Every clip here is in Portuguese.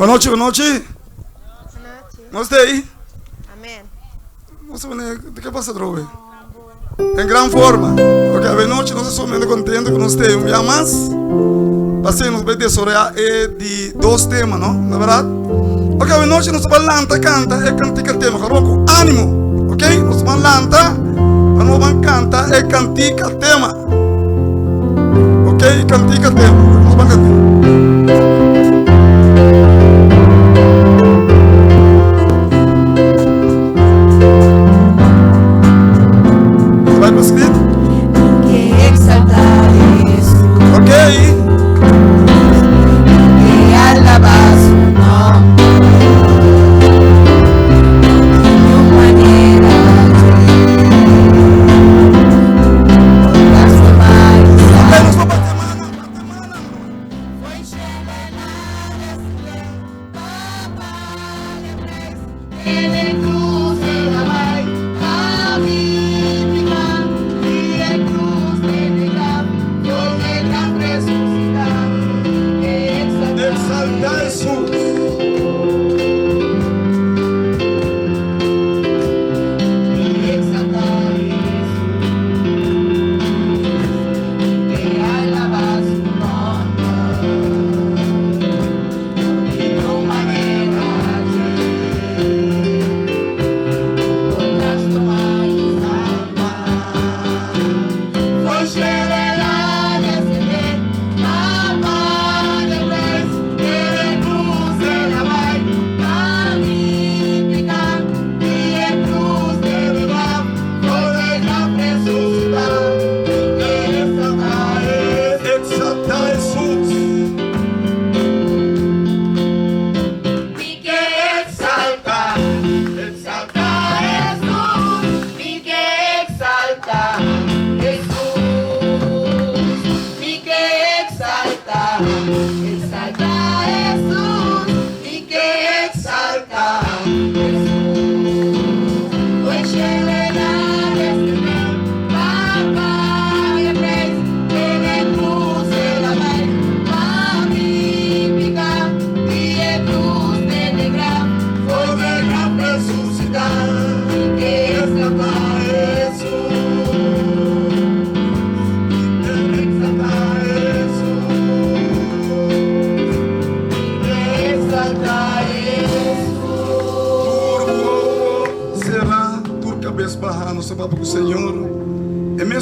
Boa noite, boa noite. Nós daí. Amém. Você vai de que passa droga? Em grande forma. Ok, boa noite, nós estamos muito contentes que nós temos um dia mais. Passei nos bebês orar de dois temas, não? Na verdade. Ok, boa noite, nós vamos lançar canta e cantar tema. Com ânimo, ok? Nós vamos lançar, nós vamos cantar e cantar tema. Ok, cantar tema. Nós vamos cantar.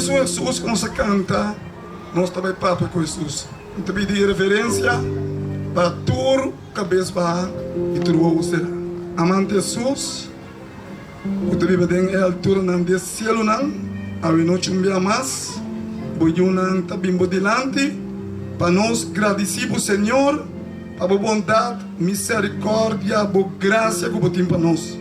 Jesus que nós canta, nós também papo com Jesus. Então pedir reverência para tur cabeça barra e tur será. Amante Jesus, o te vive den é altura nan de cielo nan, a noite dia mais, boiunan tabimbo dilante, para nós agradecidos Senhor, para a bondade, misericórdia, boa graça que você tem para nós.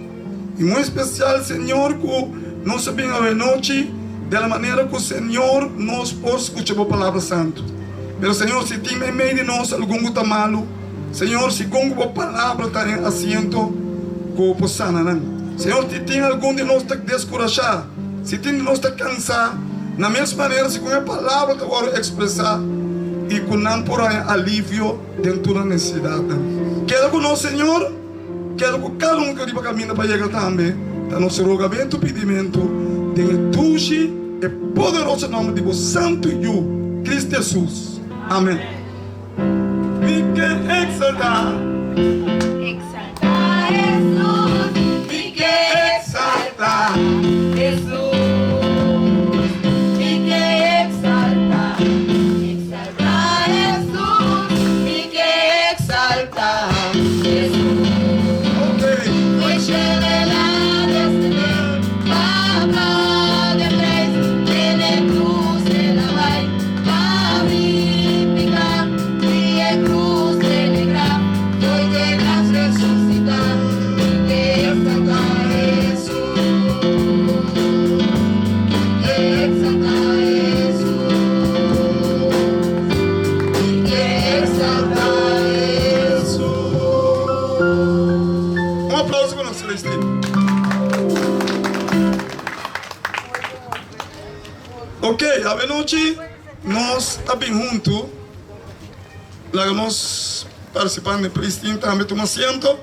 E muito especial Senhor que nós sabemos a noite de la maneira que o Senhor nos pode escutar a palavra santa. Mas Senhor, se tem em meio de nós algum que está malo, Senhor, se com a palavra está em assento, que o sana. Senhor, se tem algum de nós que está descorajado, se tem de nós está cansado, na mesma maneira, se com a palavra está agora expressar, e com não por alívio dentro da necessidade. Quero com nós, Senhor, quero com cada um que vai caminhar para chegar também, está nosso rogamento, pedimento, de tuxe e poderoso nome de Deus Santo e Cristo Jesus. Amém. Fique exaltar. Exaltar Jesus. Fique exaltar Jesus. Fique exaltar. Exaltar Jesus. Fique exaltar Jesus. Hoy lleve la desde Papa. Ok, a noite nós estamos juntos, lá nós participando de Pristina também toma assento.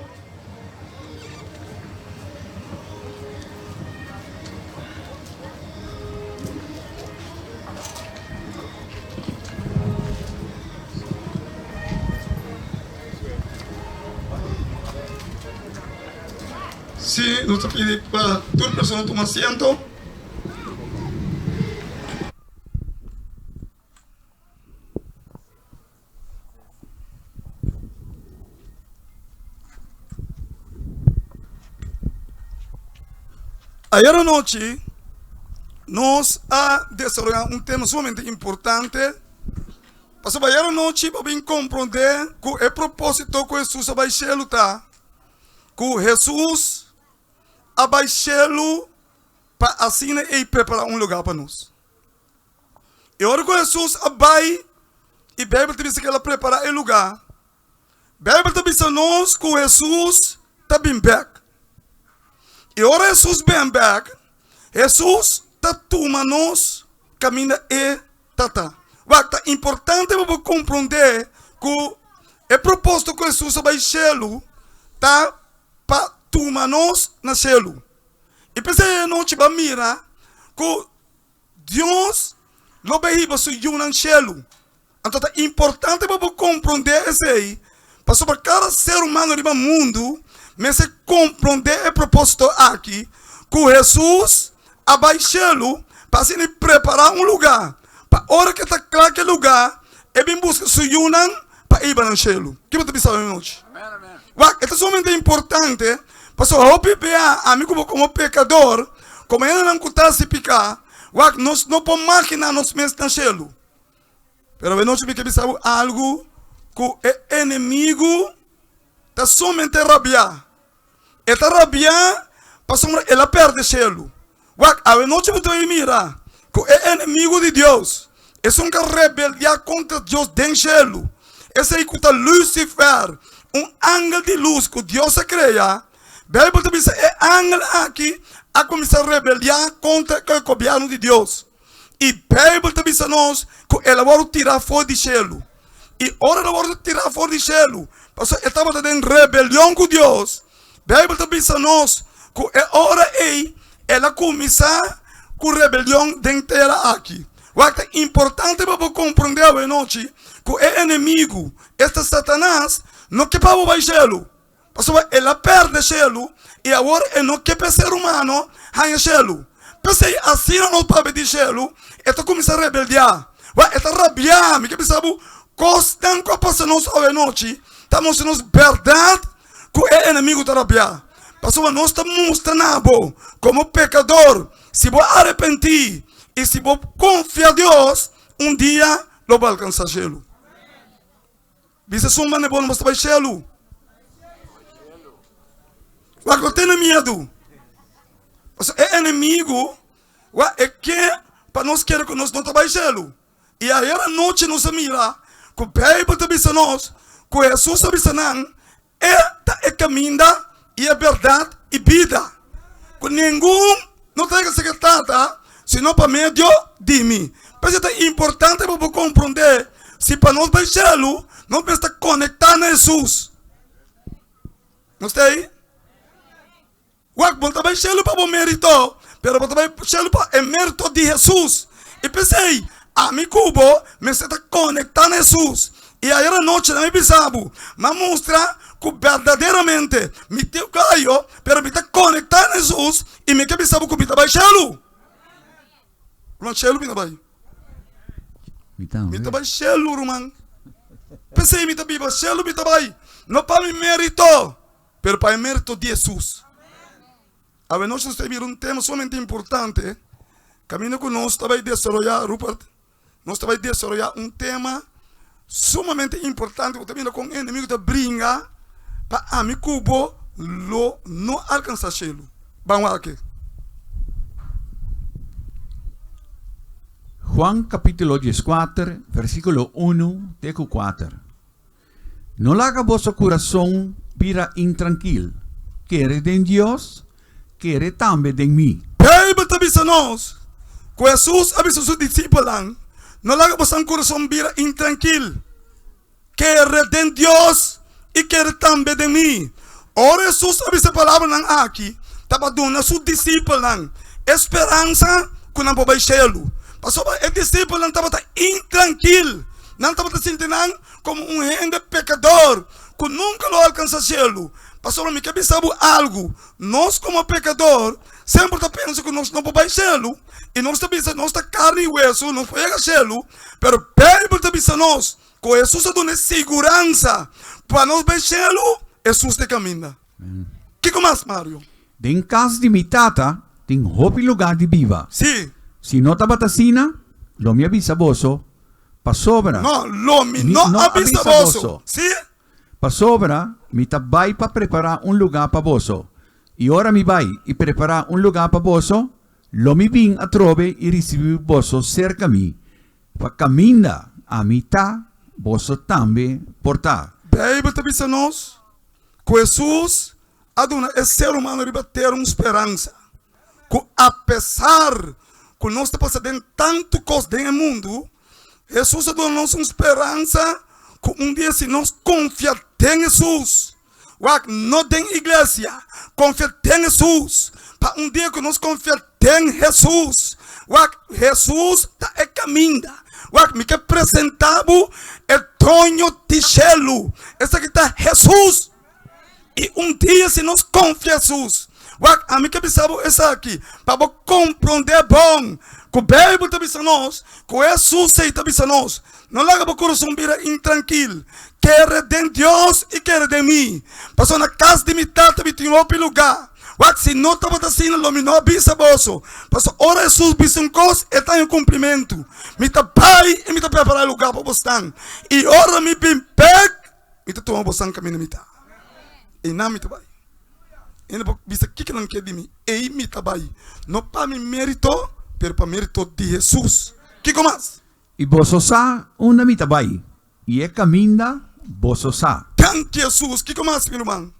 Sí, nos pide para toda persona tomar asiento. Ayer anoche nos ha desarrollado un tema sumamente importante. Pasó ayer anoche para bien comprender que el propósito que Jesús va a hacer que Jesús abaixá-lo para assim e preparar um lugar para nós. E agora que Jesus abai, e a Bíblia diz que ela prepara o lugar. A Bíblia diz a nós que Jesus está bem back. E agora Jesus bem back, Jesus está tomando nós caminho e tata. É importante para compreender que o propósito que Jesus abaixá-lo está para tomar-nos na céu. E pensei não te mira que Deus não vai ir para o céu. Então é importante para compreender isso aí. Para cada ser humano do mundo, mas se compreender o propósito aqui, que Jesus abaixá-lo para assim preparar um lugar. Para a hora que está claro que lugar, é bem buscar o para ir para o céu. O que você pensa hoje? Isso é somente importante. Pastor, eu amigo como pecador, como ele não está se picar, nós não podemos imaginar nós mesmos no céu. Mas nós temos que pensar algo que o inimigo está somente rabiar. Ele está rabiar, pastor, ele perde o céu. Nós temos que mirar que o inimigo de Deus é uma rebeldia contra Deus dentro do céu. Esse aí que está Lucifer, ángel de luz que Deus cria. A Bíblia diz que é ángel aqui a começar a rebeliar contra o governo de Deus. E a Bíblia diz a nós que ele vai tirar fora do céu. E ora ele vai tirar fora do céu. Porque ele estava em rebelião com Deus. A Bíblia diz a nós que é hora ela começar com rebelião inteira aqui. É importante para compreender a noite que o inimigo, este Satanás, não quer para o céu. Porque ele perde o céu e agora ele não quer para ser humano no céu. Porque assim não pode do céu, ele começa a rebeliar. Ele está rabiando, me quer pensar, constante que passa nós a noite, estamos mostrando verdade que o inimigo está rabiando. Porque nós estamos mostrando como pecador, se você arrepentir e se você confiar em Deus, dia lo vai alcançar o céu. Você só não é bom, mas vai ao céu. Não tem medo. O inimigo é que para nós querer que nós não trabalhemos céu. E aí a noite nós mira que o Bíblia diz a nós que Jesus diz a nós é caminho e a verdade e vida. Que nenhum não tem que ser tratado senão para meio de mim. Mas é importante para compreender se para nós vai céu não precisa conectar a Jesus. Não está aí? Você vai céu para o mérito, mas você vai céu para o mérito de Jesus. E pensei, amigo, me está conectando a Jesus. E aí a noite não me pensava, mas mostra que verdadeiramente me tenho caio, mas me está conectando a Jesus e me quer pensar que me vai céu. Não céu me vai. Me vai céu, irmão. Pensei, me vai céu, me vai. Não para o mérito, mas para o mérito de Jesus. A ver, nós temos tema somente importante. Caminho que nós estamos a desarrollar, Rupert, nós estamos a desarrollar tema sumamente importante. Também com o inimigo da brinca para amigo lo não alcançar céu. Vamos aqui. Juan capítulo 14, versículo 1, teco 4. No haga vosso coração pira intranquilo. Quere de Deus, quere também de mim. Bíblia avisa nós, que Jesus avisa seus discípulos, no haga vosso coração pira intranquilo. Quere de Deus, e quer também de mim. Ora Jesus sabe essa palavra não aqui, estava dando a seus discípulos não esperança que não vai chelo. Pastor, o discípulo não estava intranquilo, não estava sentindo como gente pecador que nunca lo alcança chelo. Pastor, me quer saber algo. Nós como pecador sempre pensamos que nós não vamos chelo e nós também nossa carne e hueso não pega chelo, pero Bíblia também nós que Jesus dá segurança para nós ver chelo. Jesus te caminha. Que mais, Mario? Den casa de mi tata, tem hopi lugar de viva. Sim. Si no tabatasina, lo mi avisa boso, pa sobra. No, lo mi Mi- no no avisa avisa vosso. vosso. Sim? Pa sobra, mi tabay pa preparar un lugar pa boso. Y ora mi vai y preparar un lugar pa boso, lo mi vin a trove y recibir boso cerca mi. Pa caminda a mitad, boso tambe portar. Bíblia te avisa nós que Jesus aduna é ser humano de ter uma esperança. Que apesar que nós estamos passando tanto coisa no mundo, Jesus aduna nós uma esperança que dia se nós confiar em Jesus, não tem igreja, confiar em Jesus, para dia que nós confiar em Jesus, Jesus é caminho. Me quer apresentar o trono de cielo. Esse aqui está Jesus. E dia se nós confiamos em Jesus, a mim que pensava essa aqui, para compreender bom, que o Bíblia está dizendo nós, que Jesus está dizendo nós, não larga o coração vira intranquilo, quer de Deus e quer de mim. Passou na casa de minha tata, me tinha outro lugar. Se não estava assim, não me não avisa bolso. Passou, ora Jesus disse uma coisa, está em cumprimento. Me está pai e me está preparando lugar para você. E ora me bem peg, me está tomando você caminho me está. E não me trabalha. E não bisa que não quer de mim. E me trabalha. Não para me mérito, mas para mérito de Jesus. Que mais? Y boso sa una mitabay. Y e caminda, boso sa. Thank Jesus. Que mais, meu irmão?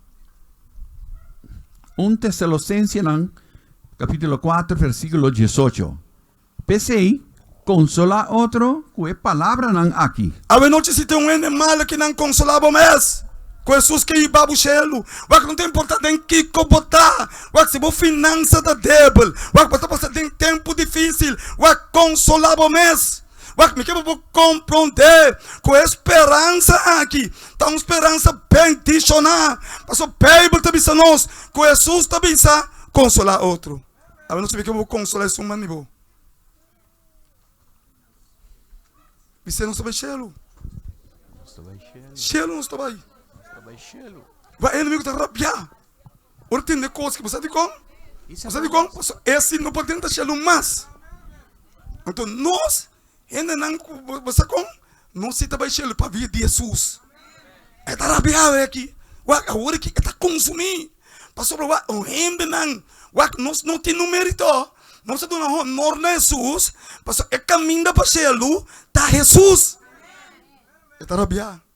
Un Tesalonicenses capítulo 4, versículo 18. PCI, consola otro, que palabra nan aquí. A noite se tem animal que não consolava mais. Com Jesus que ia para o cielo. Não tem importância em que botar. Se você finança da débil. Você passa em tempo difícil. Consolava mais. Me quer compreender com esperança aqui. Tá uma esperança bendicionar. Mas o Bíblia está dizendo nós que Jesus está dizendo consolar outro. A não sabe que eu vou consolar esse humano nível. Você não está bem cielo. Cielo não está bem. O inimigo está rabiar. Ora tem de coisas que você diz como? Você diz como? Esse não pode tentar cielo mais. Então nós ainda não você como? Não se está bem cielo para vir de Jesus. Está rabiado aqui. Agora que está consumindo. Passou para o ainda não. Nós não temos mérito. Nós estamos na honor de Jesus. Passou é caminho para cielo. Está Jesus. Está rabiado.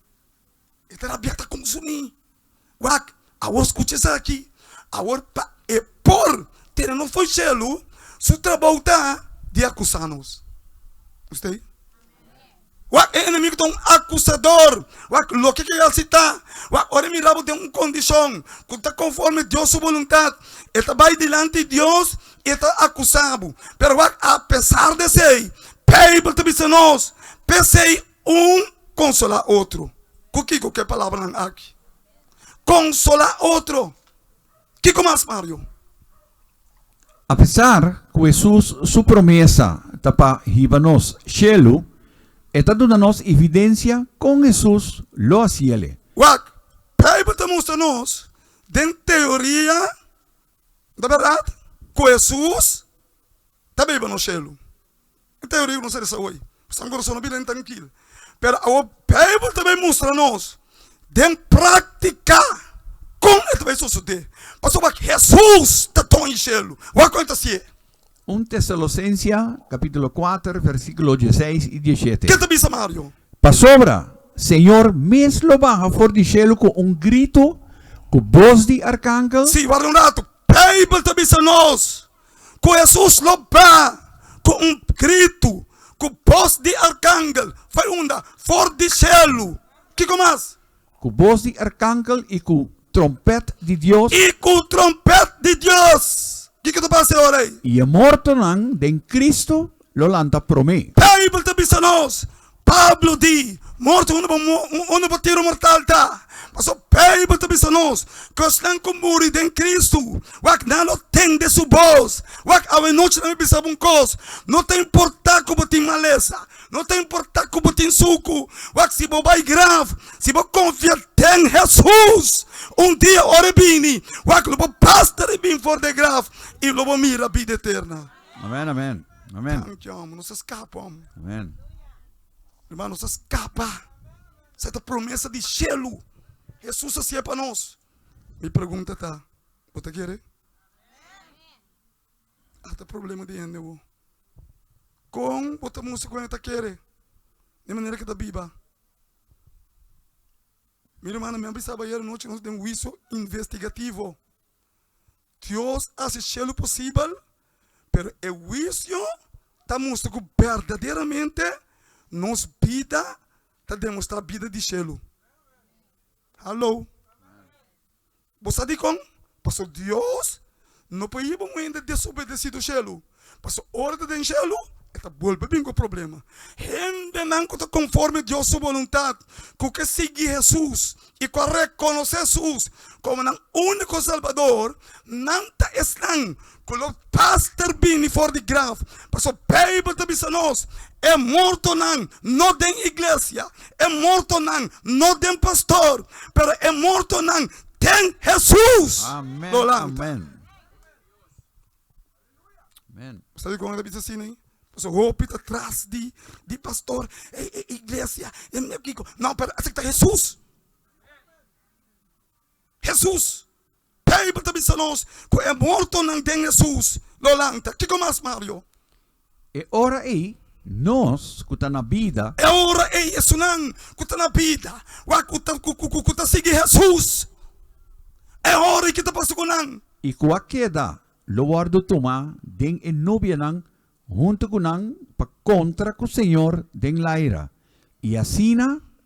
Está rabiado, está consumindo. Agora escute isso aqui. Agora é por ter não foi cielo. Seu trabalho está de acusar-nos. Gostei? O inimigo é um acusador. O que ele está? Ora, mirava de uma condição que está conforme Deus sua vontade. Ele vai diante de Deus e está acusado. Mas apesar de ser, Bíblia te diz nós, pensei consolar outro. Que palavra não aqui? Consolar outro. Que mais, Mario? Apesar que Jesus, su promesa, tapa hibanos cielo, está dando-nos evidência com Jesus lo ciele. Bíblia te mostra nós, de teoria, da verdade, que Jesus também vai no cielo. Em teoria, não sei se hoje. Estão coração não bem tranquilo. Mas a Bíblia também mostra nós, de prática, como é que vai suceder. Pastor, Jesus está tão em cielo. O que acontece? 1 Tesalonicenses capítulo 4, versículo 16 y 17. Que te diz, Mario? Pa sobra, Senhor, mes lo baja for di cielo con un grito, con voz de arcángel. Sim, guarda um rato. Bíblia te diz a nós, que Jesus lo va com grito, com voz de arcángel, vai onda, for di cielo. Que mais? com voz de arcángel e com trompete de Deus, e com trompete de Deus. O que está passando agora aí? e a morto nang den Cristo lo lanta prome. Bible está dizendo, Pablo di, morto um tiro mortal tá. Mas o Bible está dizendo, que os não comuri den Cristo, wak não tende su voz, wak a noite não bisa um cos, não tem importar como tem maleza, não tem importar como tem suco, wak se bo vai grave, se bo confia em Jesus, dia ora bini, wak lobo pastor bem for de grave, e lobo mira a vida eterna. Amém, amém, amém, Não se escapa, homem. amém. Irmão, não se escapa. Essa promessa de gelo. Jesus assim é para nós. Me pergunta, tá? Você quer? Até problema de ende, wo. Com bota música quando tá quer. De maneira que tá viva. Minha irmã, me avisava ayer noite nós temos um juízo investigativo. Deus hace gelo possível, pero el juicio está mostrando que verdadeiramente nos vida está demonstrando a vida de gelo. Alô? Você diz como? Pastor, Deus não pode ainda desobedecer o gelo. Pastor, hora de gelo, está volve bem com o problema. Gente não está conforme Deus sua vontade, com que seguir Jesus e com reconhecer Jesus como o único Salvador, não está estranho. Com o pastor bem fora de grave. Pastor, Bíblia está dizendo, é morto não tem igreja, é morto não tem pastor, pero é morto não tem Jesus. Amém, Lolanta. amém. Amém. Sabe como ele diz assim, né? Pastor, roupa atrás de pastor, igreja, não, pero aceita Jesus. Jesus. Bíblia está dizendo que é morto não tem Jesus. Lolanta. Que mais, Mario? E ora aí, nós, que está na vida, É hora é isso não, que está na vida, que está seguindo Jesus. É hora que está passando não. e com a queda, lo guardo toma, den en nubia nang, junto com nang, pa contra com o Senhor, den la ira. E assim,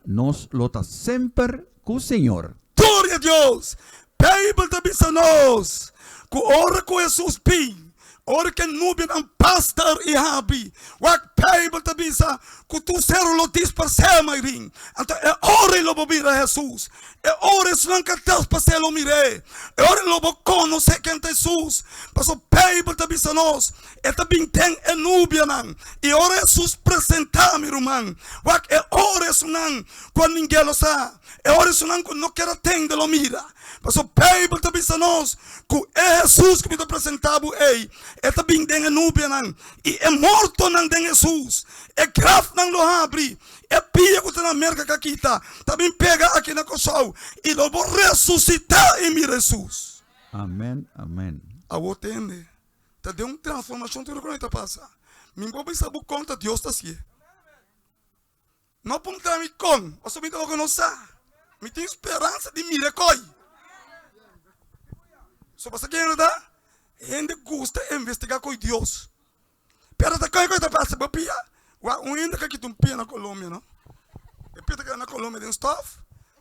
nos lota sempre com o Senhor. Glória a Deus. Bíblia está dizendo que hora que Jesus pim, hora que nuvem não pastor e habi, o Bíblia está dizendo que tu ser o dispersar mais ring. Então é hora ele vai vir a Jesus. É hora isso não que Deus passar o mire. É hora ele vai conhecer quem é Jesus. Mas o Bíblia está dizendo, é também tem a nuvem não. E hora Jesus apresentar meu irmão. É hora isso não quando ninguém lo sabe. É hora isso não quando não quer atender lo mira. Mas o Bíblia está dizendo que é Jesus que me apresentava ei. É também tem a nuvem não. E é morto não tem Jesus. É grave não lo abre. É pia que está na América que aqui está. Também pega aqui na Coçal. E lo vou ressuscitar em mim Jesus. Amém, amém. A o entende. Tá deu uma transformação tudo que está passando. Me vou pensar por conta Deus está assim. Não apontar me com. Você me dá que não sabe. Me tem esperança de miracle. Só você quer dar? Gente gosta de investigar com Deus. Pero tá coisa que passa por pia. O ainda que tu pia na Colômbia, não? E pia que na Colômbia tem staff.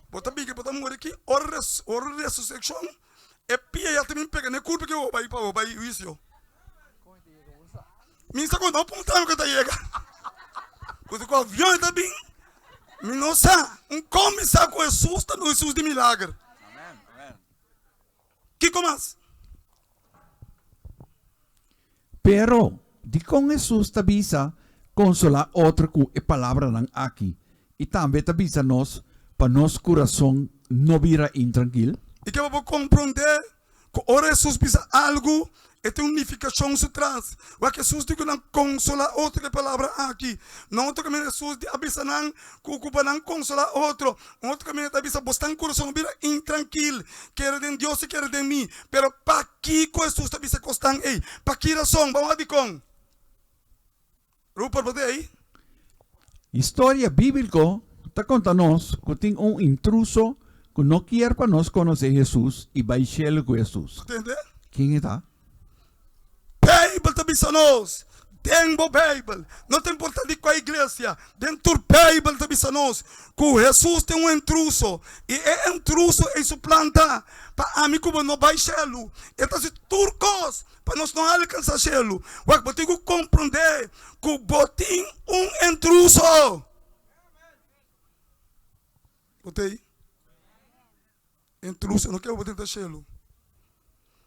Bota biga, bota morrer aqui. Ora ressurreição. E pia já também pega na curva que eu vai isso. Me está quando apontar que tá chega. Quando o avião está bem. Me não sabe. Começar com Jesus, está no Jesus de milagre. Amém, amém. Que começa? Pero, di com Jesus tabisa, consola outro com a palavra nang aqui. E também tabisa nós, para nosso coração não vira intranquilo. E que eu vou compreender que ora Jesus pisa algo e tem unificação se traz. O que Jesus diz que não consola outra palavra aqui. Não outro caminho Jesus de avisa não que ocupa não consola outro. Outro caminho de avisa bastante coração vira intranquilo. Quer de Deus e quer de mim. Pero para que Jesus te avisa costan ei? Para que razão? Vamos a dizer com. Rupert, você aí? História bíblica está contando-nos que tem intruso que não quer para nós conhecer Jesus e baixar com Jesus. Entende? Quem está? Bíblia está dizendo, Tenho Bíblia. Não tem importância com a igreja. Dentro da Bíblia também nós. Que Jesus tem intruso. E é intruso e suplanta. Para mim como não vai chelo. Então se turcos. Para nós não alcançar chelo. Eu tenho que compreender. Que botim intruso. Botei. Intruso. Não quero botar chelo.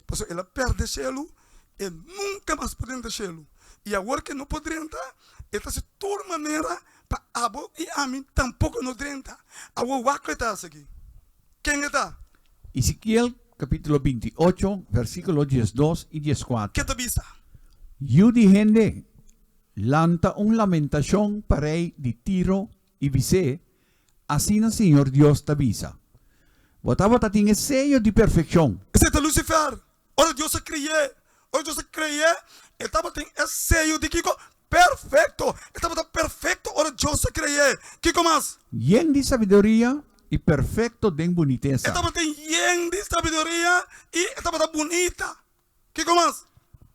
Porque ela perde chelo. E nunca mais pode entrar chelo. E agora que não pode entrar, esta se toda maneira para abo e a mim tampouco não entra. Agora o que está aqui? Quem está? Ezequiel capítulo 28, versículos 12 y 14. Que te visa? Yo dije, lanta lamentación para el de Tiro y dice, así el Señor Dios te avisa. Botaba tiene sello de perfección. Esse é Lucifer. Ora Deus se criou. Ora Deus se criou. Estava tem esse sello de Kiko perfeito. Estava perfeito. Ora Deus se criou. Kiko mais? Lleno de sabiduría y perfecto de boniteza. Estava tem yen de sabedoria e estava bonita. Kiko mais?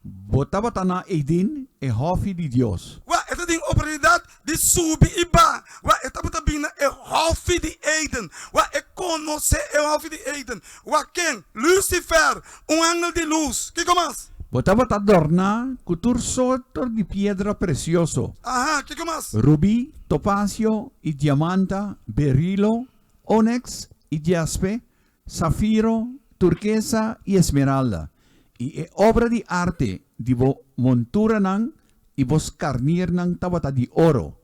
Botaba na Edin e hofi de Dios. Wa, esta tem oportunidade de subir e ba. Wa, estava também na hofi de Eden. Wa, conhecer o hofi de Eden. Wa, quem? Lucifer, ángel de luz. Kiko mais? Botaba adorna couture sorto de piedra precioso. Ajá, ¿qué más? Rubí, topacio y diamanta, berilo, ónix y jaspe, zafiro, turquesa y esmeralda. Y obra de arte de montura nang y vos carnier nang tabata de oro.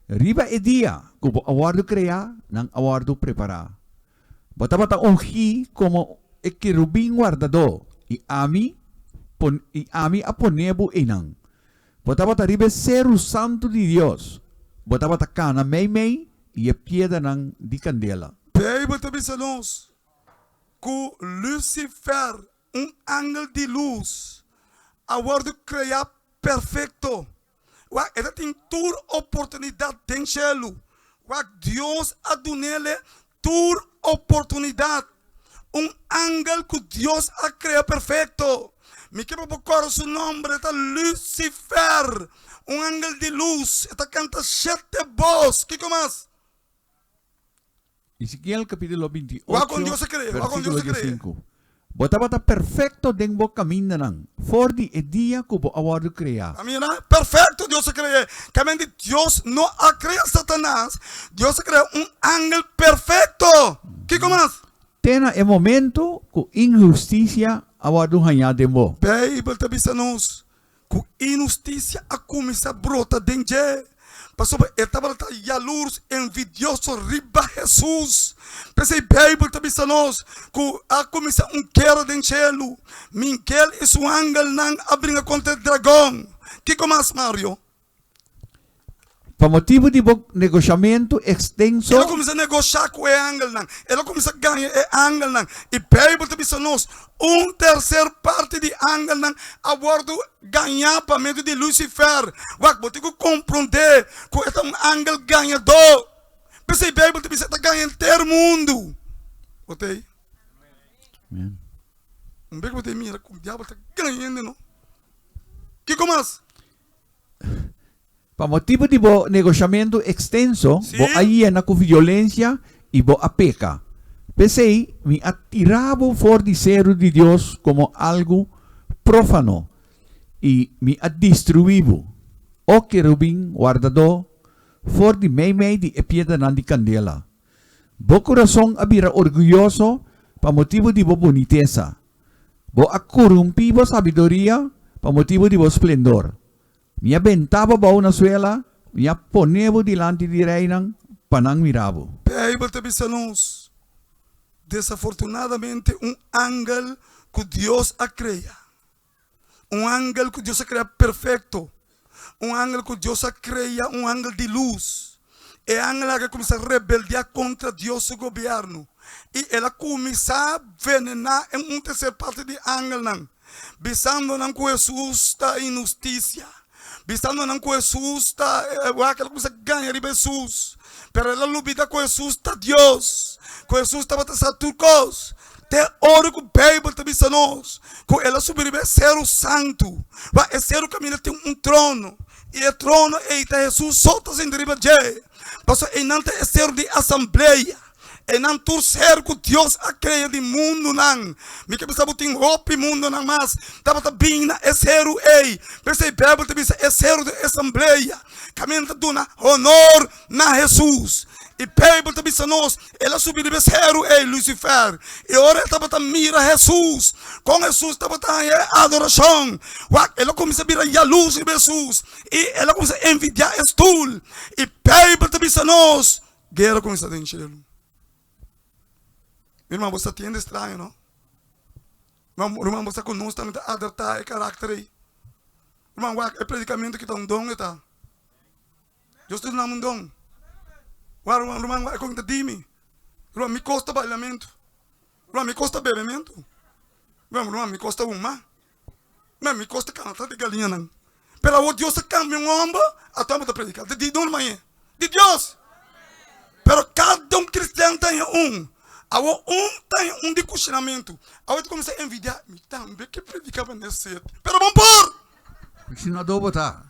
Riba e dia, como awardo crea, nang awardo prepara. Botaba ungi como querubín guardado y ami aponebo inang. Botaba ribe seru santo de Dios. Botaba cana mei y piedra nang di candela. Bíblia também se nos que Lucifer, ángel de luz, aguardo criar perfeito. Ele tem toda oportunidade em céu. Deus a donele toda oportunidade. Ángel que Deus a criar perfeito. Me quero procurar su nombre, está Lucifer, ángel de luz, está canta 7 voz. ¿Qué más? Ezequiel capítulo 28, Dios se cree, versículo 5. Botaba perfecto dengo camina nang, for di e dia kubo awardo crea. Amina, perfecto Dios se cree. Que Dios no ha creado Satanás, Dios se crea ángel perfecto. ¿Qué más? Tena e momento ku injusticia awardo hanya demo. Bíblia também nos que injustiça a começar a brotar dentro. Passou, ele estava jalurs, envidioso, riba Jesus. Pensei, Bíblia também nos que a começar quero dentro céu. Minquel é o ángel não abrindo contra o dragão. Que mais, Mario? Pa motivo de negociamento extenso. Ela começa a negociar com o ángel não. Ela começa a ganhar o ángel não. E Bíblia também nos terceira parte de ángel não abordo ganhar para meio de Lucifer. Vou ter que compreender que é ángel ganhador. Pensei, Bíblia também está ganhando inteiro mundo. Botei. Amen. Bem que botei mira como o diabo está ganhando, não? Que mais? Pa motivo de negociamento extenso, Sí. bo aí na com violência e bo a peca. Pensei, me atirava for de ser de Deus como algo profano e me destruívo. O querubim guardador for de mei de piedra nan de candela. Bo coração abira orgulhoso pa motivo de bo boniteza. Bo a corrompi bo sabiduria pa motivo de bo esplendor. Me aventava ba una suela, me ponevo delante de reinang, panang miravo. Bíblia também nos desafortunadamente ángel que Deus a crea. Ángel que Deus a crea perfeito. Ángel que Deus a crea, ángel de luz. É ángel que começa a rebeldear contra Deus e governo. E ela começa a venenar em terceira parte de ángel não. Bisando não com Jesus da injustiça. Bisando não com Jesus, ela começa a ganhar de Jesus. Pero ela lubida com Jesus está Deus. Com Jesus estava a turcos. Te ora com o Bíblia também sa nós. Com ela subir é ser o santo. Vai é ser o caminho tem trono. E o trono é Jesus solta sem deriva de. Passou e não é ser de assembleia. E não torcer com Deus a criar de mundo não. Me que pensava tem roupa mundo não mas. Tava bem na é ser o ei. Pensei Bíblia também é ser de assembleia. Caminho dona honor na Jesus. E Bíblia também sa nós. Ela subiu de ser o ei Lucifer. E ora estava a mira Jesus. Com Jesus estava a adoração. Ela começa a virar a luz de Jesus. E ela começa a envidiar estul. E Bíblia também sa nós. Guerra começa a encher. Irmão, você entende estranho, não? Irmão, você conosco também a adotar o caráter aí. Irmão, é predicamento que está um dom, tá? Eu estou dando um dom. Irmão, é como que dime. Irmão, me custa bailamento. Irmão, me custa bebimento. Irmão, me custa uma. Irmão, me custa cantar de galinha, não. Pelo amor de Deus, você cambia um ombro, a tua mão está predicando. De onde manhã? De Deus. Pero cada cristiano tem Agora tem de questionamento. Agora tu começa a envidiar. Me também que predicava nesse cedo. Pero vamos por. Questionador tá.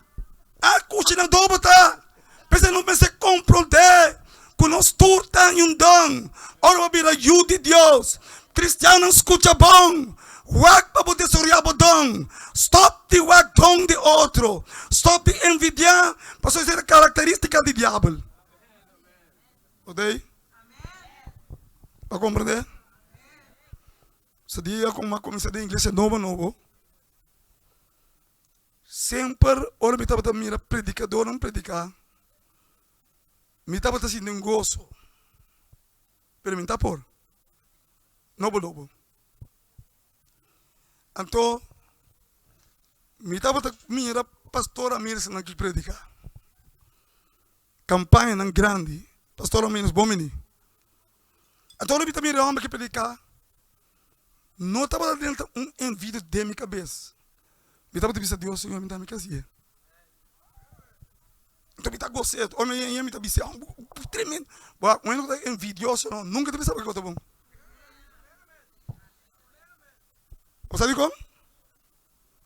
Questionador tá. Pensa não pensa compreender. Que nós todos temos dom. Ora vai vir a ajuda de Deus. Cristiano escuta bom. Wag para poder sorrir o dom. Stop de wag dom de outro. Stop de envidiar. Para ser a característica do diabo. Ok? Para compreender? Se dia com uma comissão de inglês novo. Sempre, ora me estava a mirar predicador, não predicar. Me estava a sentir um gozo. Pero me está por. Novo. Então, me estava a mirar pastora Mirce não que predicar. Campanha não grande. Pastora Mirce Bomini. Então, eu me homem que predicar. Não estava dentro envio de minha cabeça. Me estava dizendo, Deus, Senhor, me dá minha casinha. Então, me está gostando. Homem, me está dizendo, tremendo. O único que é envidioso, nunca te pensava que eu estava bom. Você sabe como?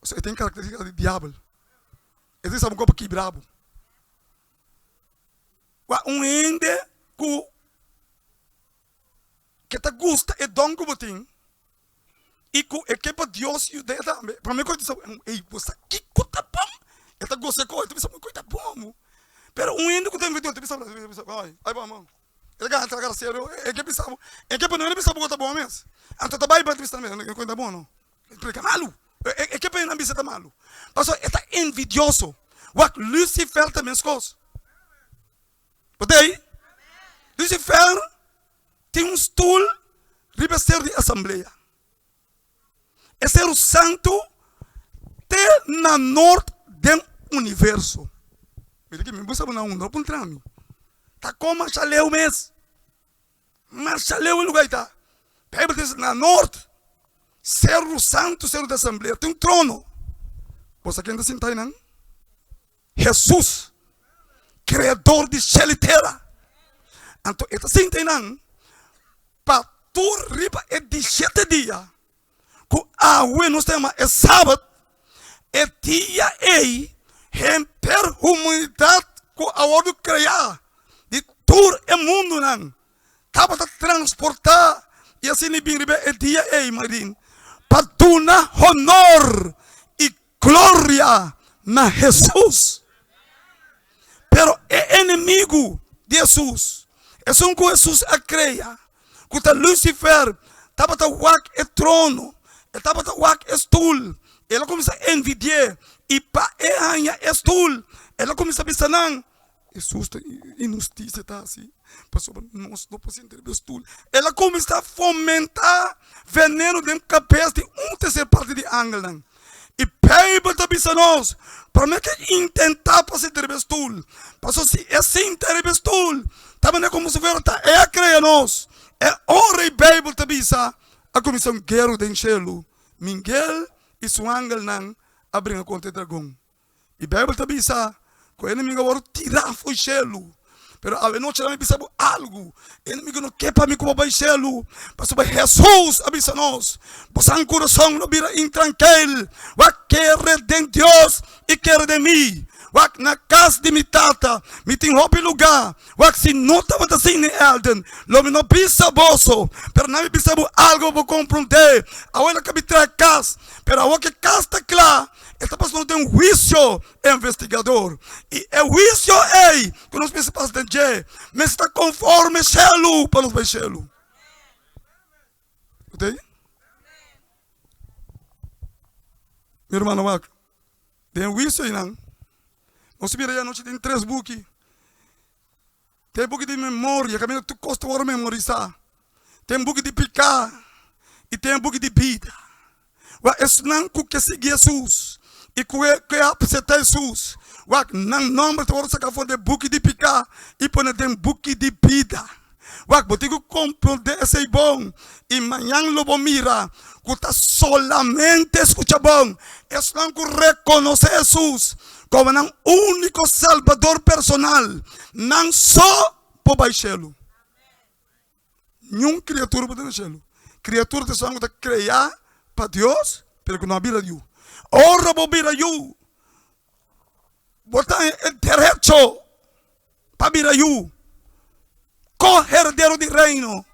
Você tem característica de diabo. Ele sabe como que brabo. Ende que te gusta é dom que você tem. E que para Deus e Deus também. Para mim, quando ei, você que coisa bom. Eu te gosto de coisa, você coisa bom. Pero ende que tem vídeo, você pensa, ai, vamos. Ele ganha tragar sério. É que pensava, é que não ele pensava que coisa bom mesmo. Então tá bem para você também, coisa bom não. Ele é malu. É que para não bisa tá malu. Pastor, está envidioso. What Lucifer também escos. Pode aí? Lucifer tem stool ribesteiro de assembleia. É ser o santo de na norte do universo. Ele que me busca na onda, não trame. Tá como marchaleu mesmo. Marchaleu em lugar tá. Bíblia diz na norte. Ser o santo, ser o da assembleia. Tem um trono. Você quem está sentado aí, não? Jesus. Criador de céu e terra. Então, está sentado aí, não? Para tu riba é de 7 dias. Que a nós temos é sábado. É dia aí. Per humanidade que a hora de criar. De tur é mundo não. Tava a transportar. E assim é dia aí, Marin. Para dar honor e glória na Jesus. Pero é inimigo de Jesus. É só que Jesus a creia. Que Lucifer estava a wak o trono. Estava a wak o stool. Ela começa a envidiar. E para ganhar o stool, ela começa a pensar, não. Jesus está injustiça, tá assim. Pastor, nós não podemos entender o stool. Ela começa a fomentar veneno dentro da cabeça de terceira parte de ángel, não. E Bíblia está pensando nós. Para mim que intentar para ser o stool. Pastor, se é sem ter o stool, também é como se fosse, é a creia nós. É hora e Bíblia está pensando. A comissão guerra de enchê-lo. Miguel e seu ángel não abrem a conta de dragão. E a Bíblia está pensando que o inimigo agora tirar o enchê-lo. Pero a noite nós pensamos algo. Inimigo não quer para mim como baixelo. Mas sobre Jesus avisa nós. Você um coração não vira intranquilo. Vai querer de Deus e querer de mim. Vai na casa de minha tata. Me tem roupa lugar. Vai se não estava assim em Elden. Logo não pisa bolso. Pero não me pensamos algo para compreender. Agora que me traz casa. Pero agora que casa está clara. Esta pessoa tem juízo investigador. E o juízo é que nós precisamos entender. Mas está conforme Shelo para nos baixelo. Ok? Meu irmão, tem juízo aí, não? Nós vimos aí a noite, tem 3 books. Tem book de memória, que a minha tu custa agora memorizar. Tem book de picar. E tem book de vida. Esse não que segue Jesus. E que apresenta Jesus. Não nome de você que de book de picar e põe de book de vida. Você tem que compreender esse bom. E amanhã lo mira. Que está solamente escucha bom. Isso não que reconhece Jesus como um único salvador personal. Não só para baixelo. Nenhuma criatura pode baixelo. Criatura de sangue de criar para Deus, pero que não habita Deus. Ora bobira you. Botar el derecho para vir you. Co-herdeiro de reino.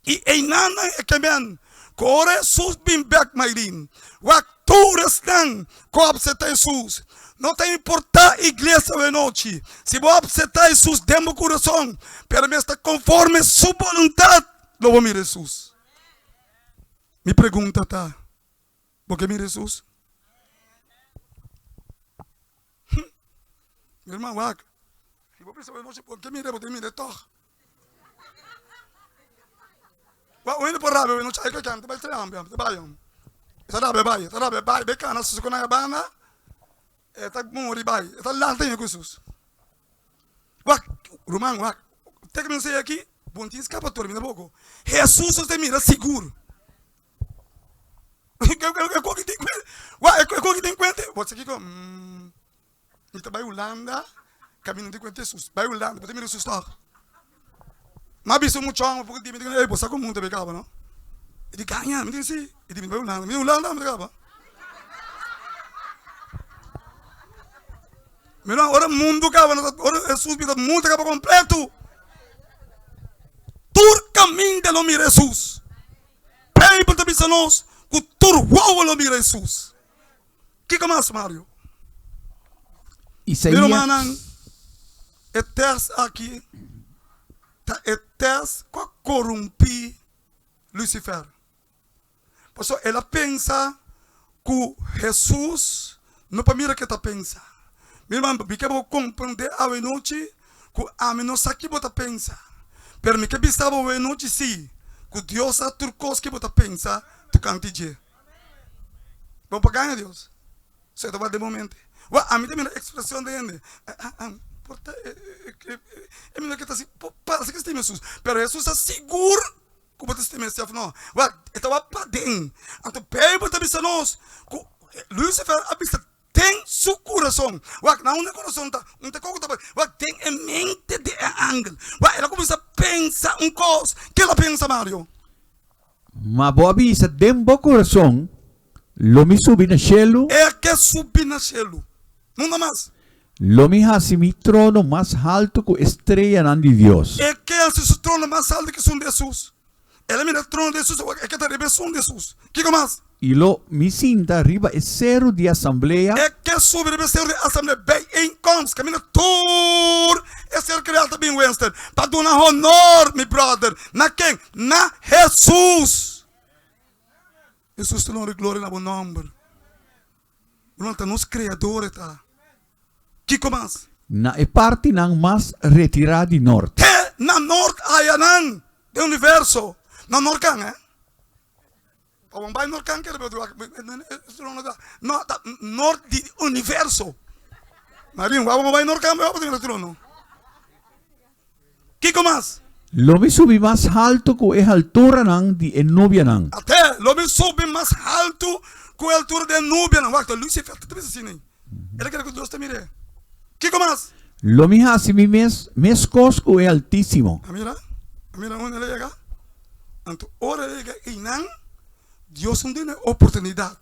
E em nada é que men. Core Jesus bim back my rin. Wacturas não. Co-abseta Jesus. Não tem importar a igreja de noite. Se vou absetar Jesus dentro do coração. Pero me está conforme sua vontade. Não vou mirar Jesus. Me pergunta tá. Por que mira Jesus? Meu irmão, se vou pensar, não sei por que mira, porque mira toch. O indo por rápido, não sei o que é, vai ser ambiente, vai. Está vai, becana, se você não é bana, está morri vai, está lá tem Jesus. Romão, tem que me dizer aqui, bom dia, escapatório, me dá pouco. Jesus você mira seguro. É qual que tem conta? Você aqui com então vai Holanda, caminho de conta Jesus. Vai Holanda, você mira Jesus tá. Mas bicho muito chão, porque de me diga, você como muito pegava, não? Ele ganha, me diz assim, ele vai Holanda, me Holanda, me pegava. Mira, ora mundo cava, ora Jesus vida muito cava completo. Tur caminho de lo mira Jesus. Bible te diz nós, que tur wow lo mira Jesus. Que mais, Mário? Isaías. Meu irmão, eterno aqui, tá eterno com corromper Lucifer. Por isso, ela pensa que Jesus não para mira que ela pensa. Meu irmão, porque eu compreender a noite que a mim não sabe que você pensa. Pero me que pensava a noite sim, que Deus a turcos que você pensa, tu cante je. Vamos para ganhar Deus. Isso é de momento. A mim tem a expressão de ele. Porta, é melhor que está assim, parece que está Jesus. Pero Jesus é seguro que você está mesmo. Não, estava para dentro. Então, Pedro está dizendo nós, que Lucifer tem seu coração. Não é coração, não tem coisa. Tem em mente de ângulo. Ela começa a pensar uma coisa. O que ela pensa, Mário? Mas boa vista, dentro do coração, lo me subi na cielo. É que subir na cielo. Não dá mais. Lo me hace mi trono más alto que estrella de Dios. É que hace su trono mais alto que o de Jesus. Ela mira o trono de Jesus, é que está revestindo de Jesus. O que mais? Y lo me cinta arriba es cero de asamblea. É que sobre revestindo de assembleia bem em cons, camina tur, é ser criado bem Winston, para dar honor, meu brother, na quem? Na Jesus. Jesus te honra e glória na bom nome. Não está nos criadores, tá? Que mais? Na e parte nang mas retirada de norte. Na norte ayanan do universo. Na norte kan, Ou vai norte kan que no norte do universo. Marinho, vamos vai norte kan, vamos ter trono. Que mais? Lo me subí más alto que es altura nang di enubia nang. Até lo me sobe mais alto que a altura de Núbia. Não, Lucifer, tu pensa assim, né? Ele quer que Deus te mire. Que mais? Lo mija si mi mes cosco es altísimo. Mira, una ley acá. Anto ora llega y nan, Dios no tiene oportunidad.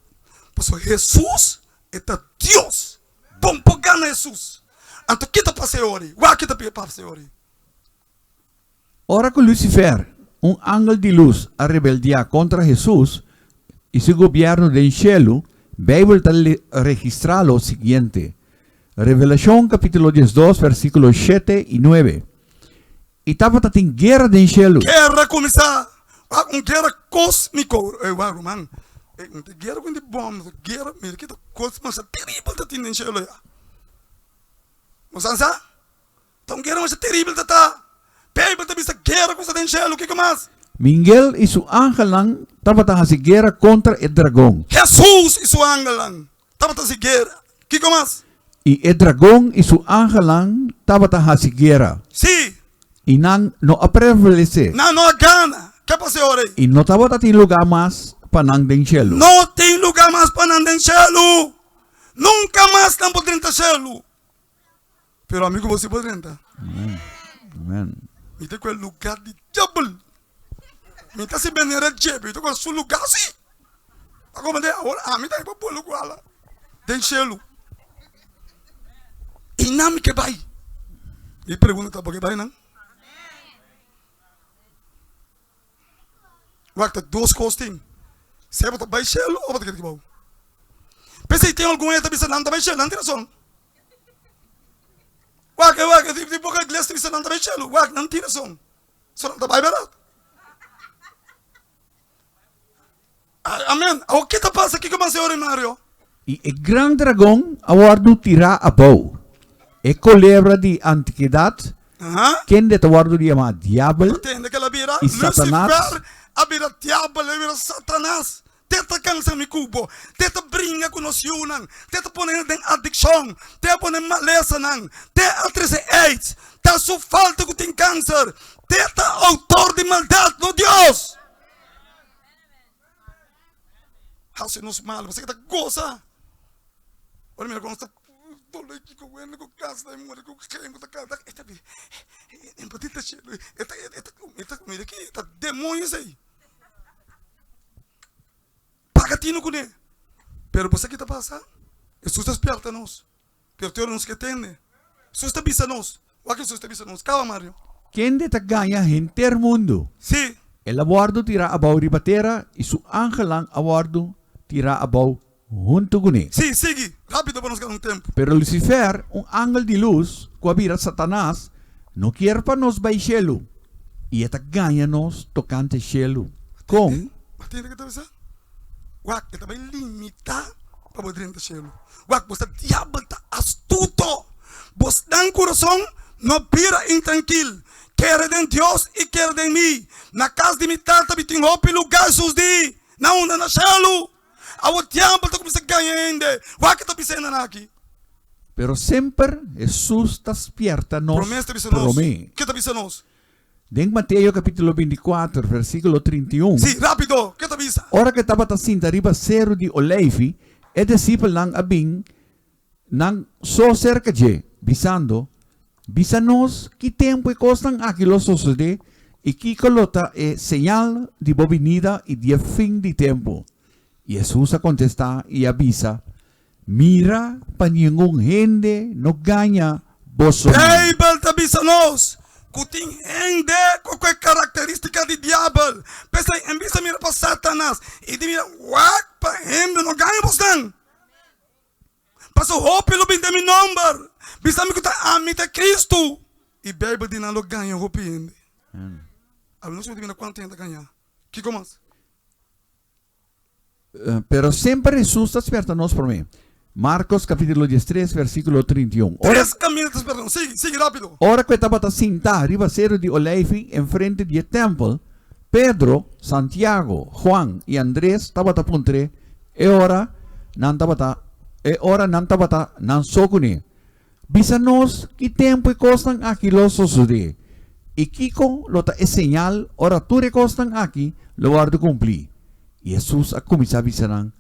Pues Jesús está Dios. Pompo gana Jesús. Anto quita pase ori. Wa quita pase ori. Ora con Lucifer, un ángel de luz, a rebeldia contra Jesús y su gobierno del cielo, Biblia registra lo siguiente. Revelación capítulo 12, versículos 7 y 9. Y estaba en guerra del cielo. Guerra começar. Uma guerra cósmico. Man. Guerra com bombas. Guerra, mira que cósmica terrível tá tendo cielo já. Não sabe? Então guerra mas terrível tá. Bíblia tá vista guerra com o cielo. O que mais? Miguel y su ángel estaba en guerra contra el dragón. Jesus e seu ángel. Tava em guerra. O que mais? Y el dragón y su ángel estaban en guerra. Sim. Y no prevalece. Não gana. Que passa ora aí? Y no estaba en lugar más para el cielo. Não tem lugar mais para andar em cielo. Nunca mais não pode entrar cielo. Pero amigo, você pode entrar. Amen. E tem qual lugar de diabo. Me tá se bem era diabo. Então qual seu lugar assim? Agora me agora me tá para pôr lugar lá. Tem cielo. E não me que vai. E pergunta para que vai não? Wacht, duas coisas tem. Se você vai cielo ou vai que vai? Pensa tem algum aí também não vai cielo, não tem razão. Wacht, die boca iglesia dice não vai cielo. Wacht, não tem razão. Só não vai barato. Amém. O que está passa aqui com a senhora Mario? Y el gran dragón aguardo tira a bow. El culebra de antigüedad, quien de aguardo llama diablo Entende que ela vira y Satanás. Lucifer, a vira diabo, a vira Satanás. Tenta cansa mi cubo, tenta brinca com nós yunan, tenta poner em adicção, tenta poner maleza nan, tenta atrese AIDS, tenta sua falta que tem câncer, tenta autor de maldade, no Deus. Hace nos mal, você que tá goza. Olha mira como está todo aqui com ele com casa da mulher com quem com casa, esta bem, empatita chelo, esta mira aqui, tá demônios aí. Pagatino com ele. Pero você que está passando, Jesus despierta nos. Pero Deus nos que tem. Jesus te avisa nos. O que Jesus te avisa nos? Calma, Mario. quien de gana enter mundo. Sí. El aguardo tira a bow ribatera y su ángel aguardo tira a bow junto con él. Sí, sigue. Rápido para nos ganar un tiempo. Pero Lucifer, un ángel de luz, cuavira Satanás, no quiere para nos vai cielo. Y esta gana nos tocante cielo. Con Atiende que te avisa. Guac, que te va a limitar para poder entrar cielo. Guac, vos está diablo, está astuto. Vos dan corazón, no pira intranquilo. Quer de Deus e quer de mim. Na casa de mi tata, me tem roupa e lugar, seus di. Na onda, na cielo. A o diabo está começando a ganhar ainda. Guac, que está pensando aqui. pero siempre Jesús despierta nos Promessa te avisa nos. promete. Que te avisa nos? En Mateo capítulo 24, versículo 31. Sí, rápido. Que te avisa? Ora que estaba tacinta riba cero de Olevi, e discípulo ng abing nang so cerca de, bisando, bisanos que tempo e costan aquilo sucede, e que colota é señal de bovinida e de fin de tempo. E Jesus a contesta e avisa, mira pa ningún gente no ganha boso. Bible te avisa nos. Kuting hende qualquer característica de diabo. Pensa em vista mira para Satanás e de mira what para hende não ganha bostan. Passa roupa pelo bem de meu nome. Bisa me que tá amita Cristo. E Bible de não ganha roupa hende. A não sei de mira quanto hende ganha. Que como? Pero sempre Jesus despierta nos por mí. Marcos capítulo 13, versículo 31. Ora, Três caminhos, perdão. Sigue rápido. ora que estava sentada arriba cero de Olevi enfrente do templo, Pedro, Santiago, Juan e Andrés estavam a puntre, e ora não estava não socune. Bisa-nos que tempo e costan aqui lo sucede. E Kiko lo ta é señal, ora tu recostan aqui, lo guardo cumplir. E Jesus a começar a bisanan,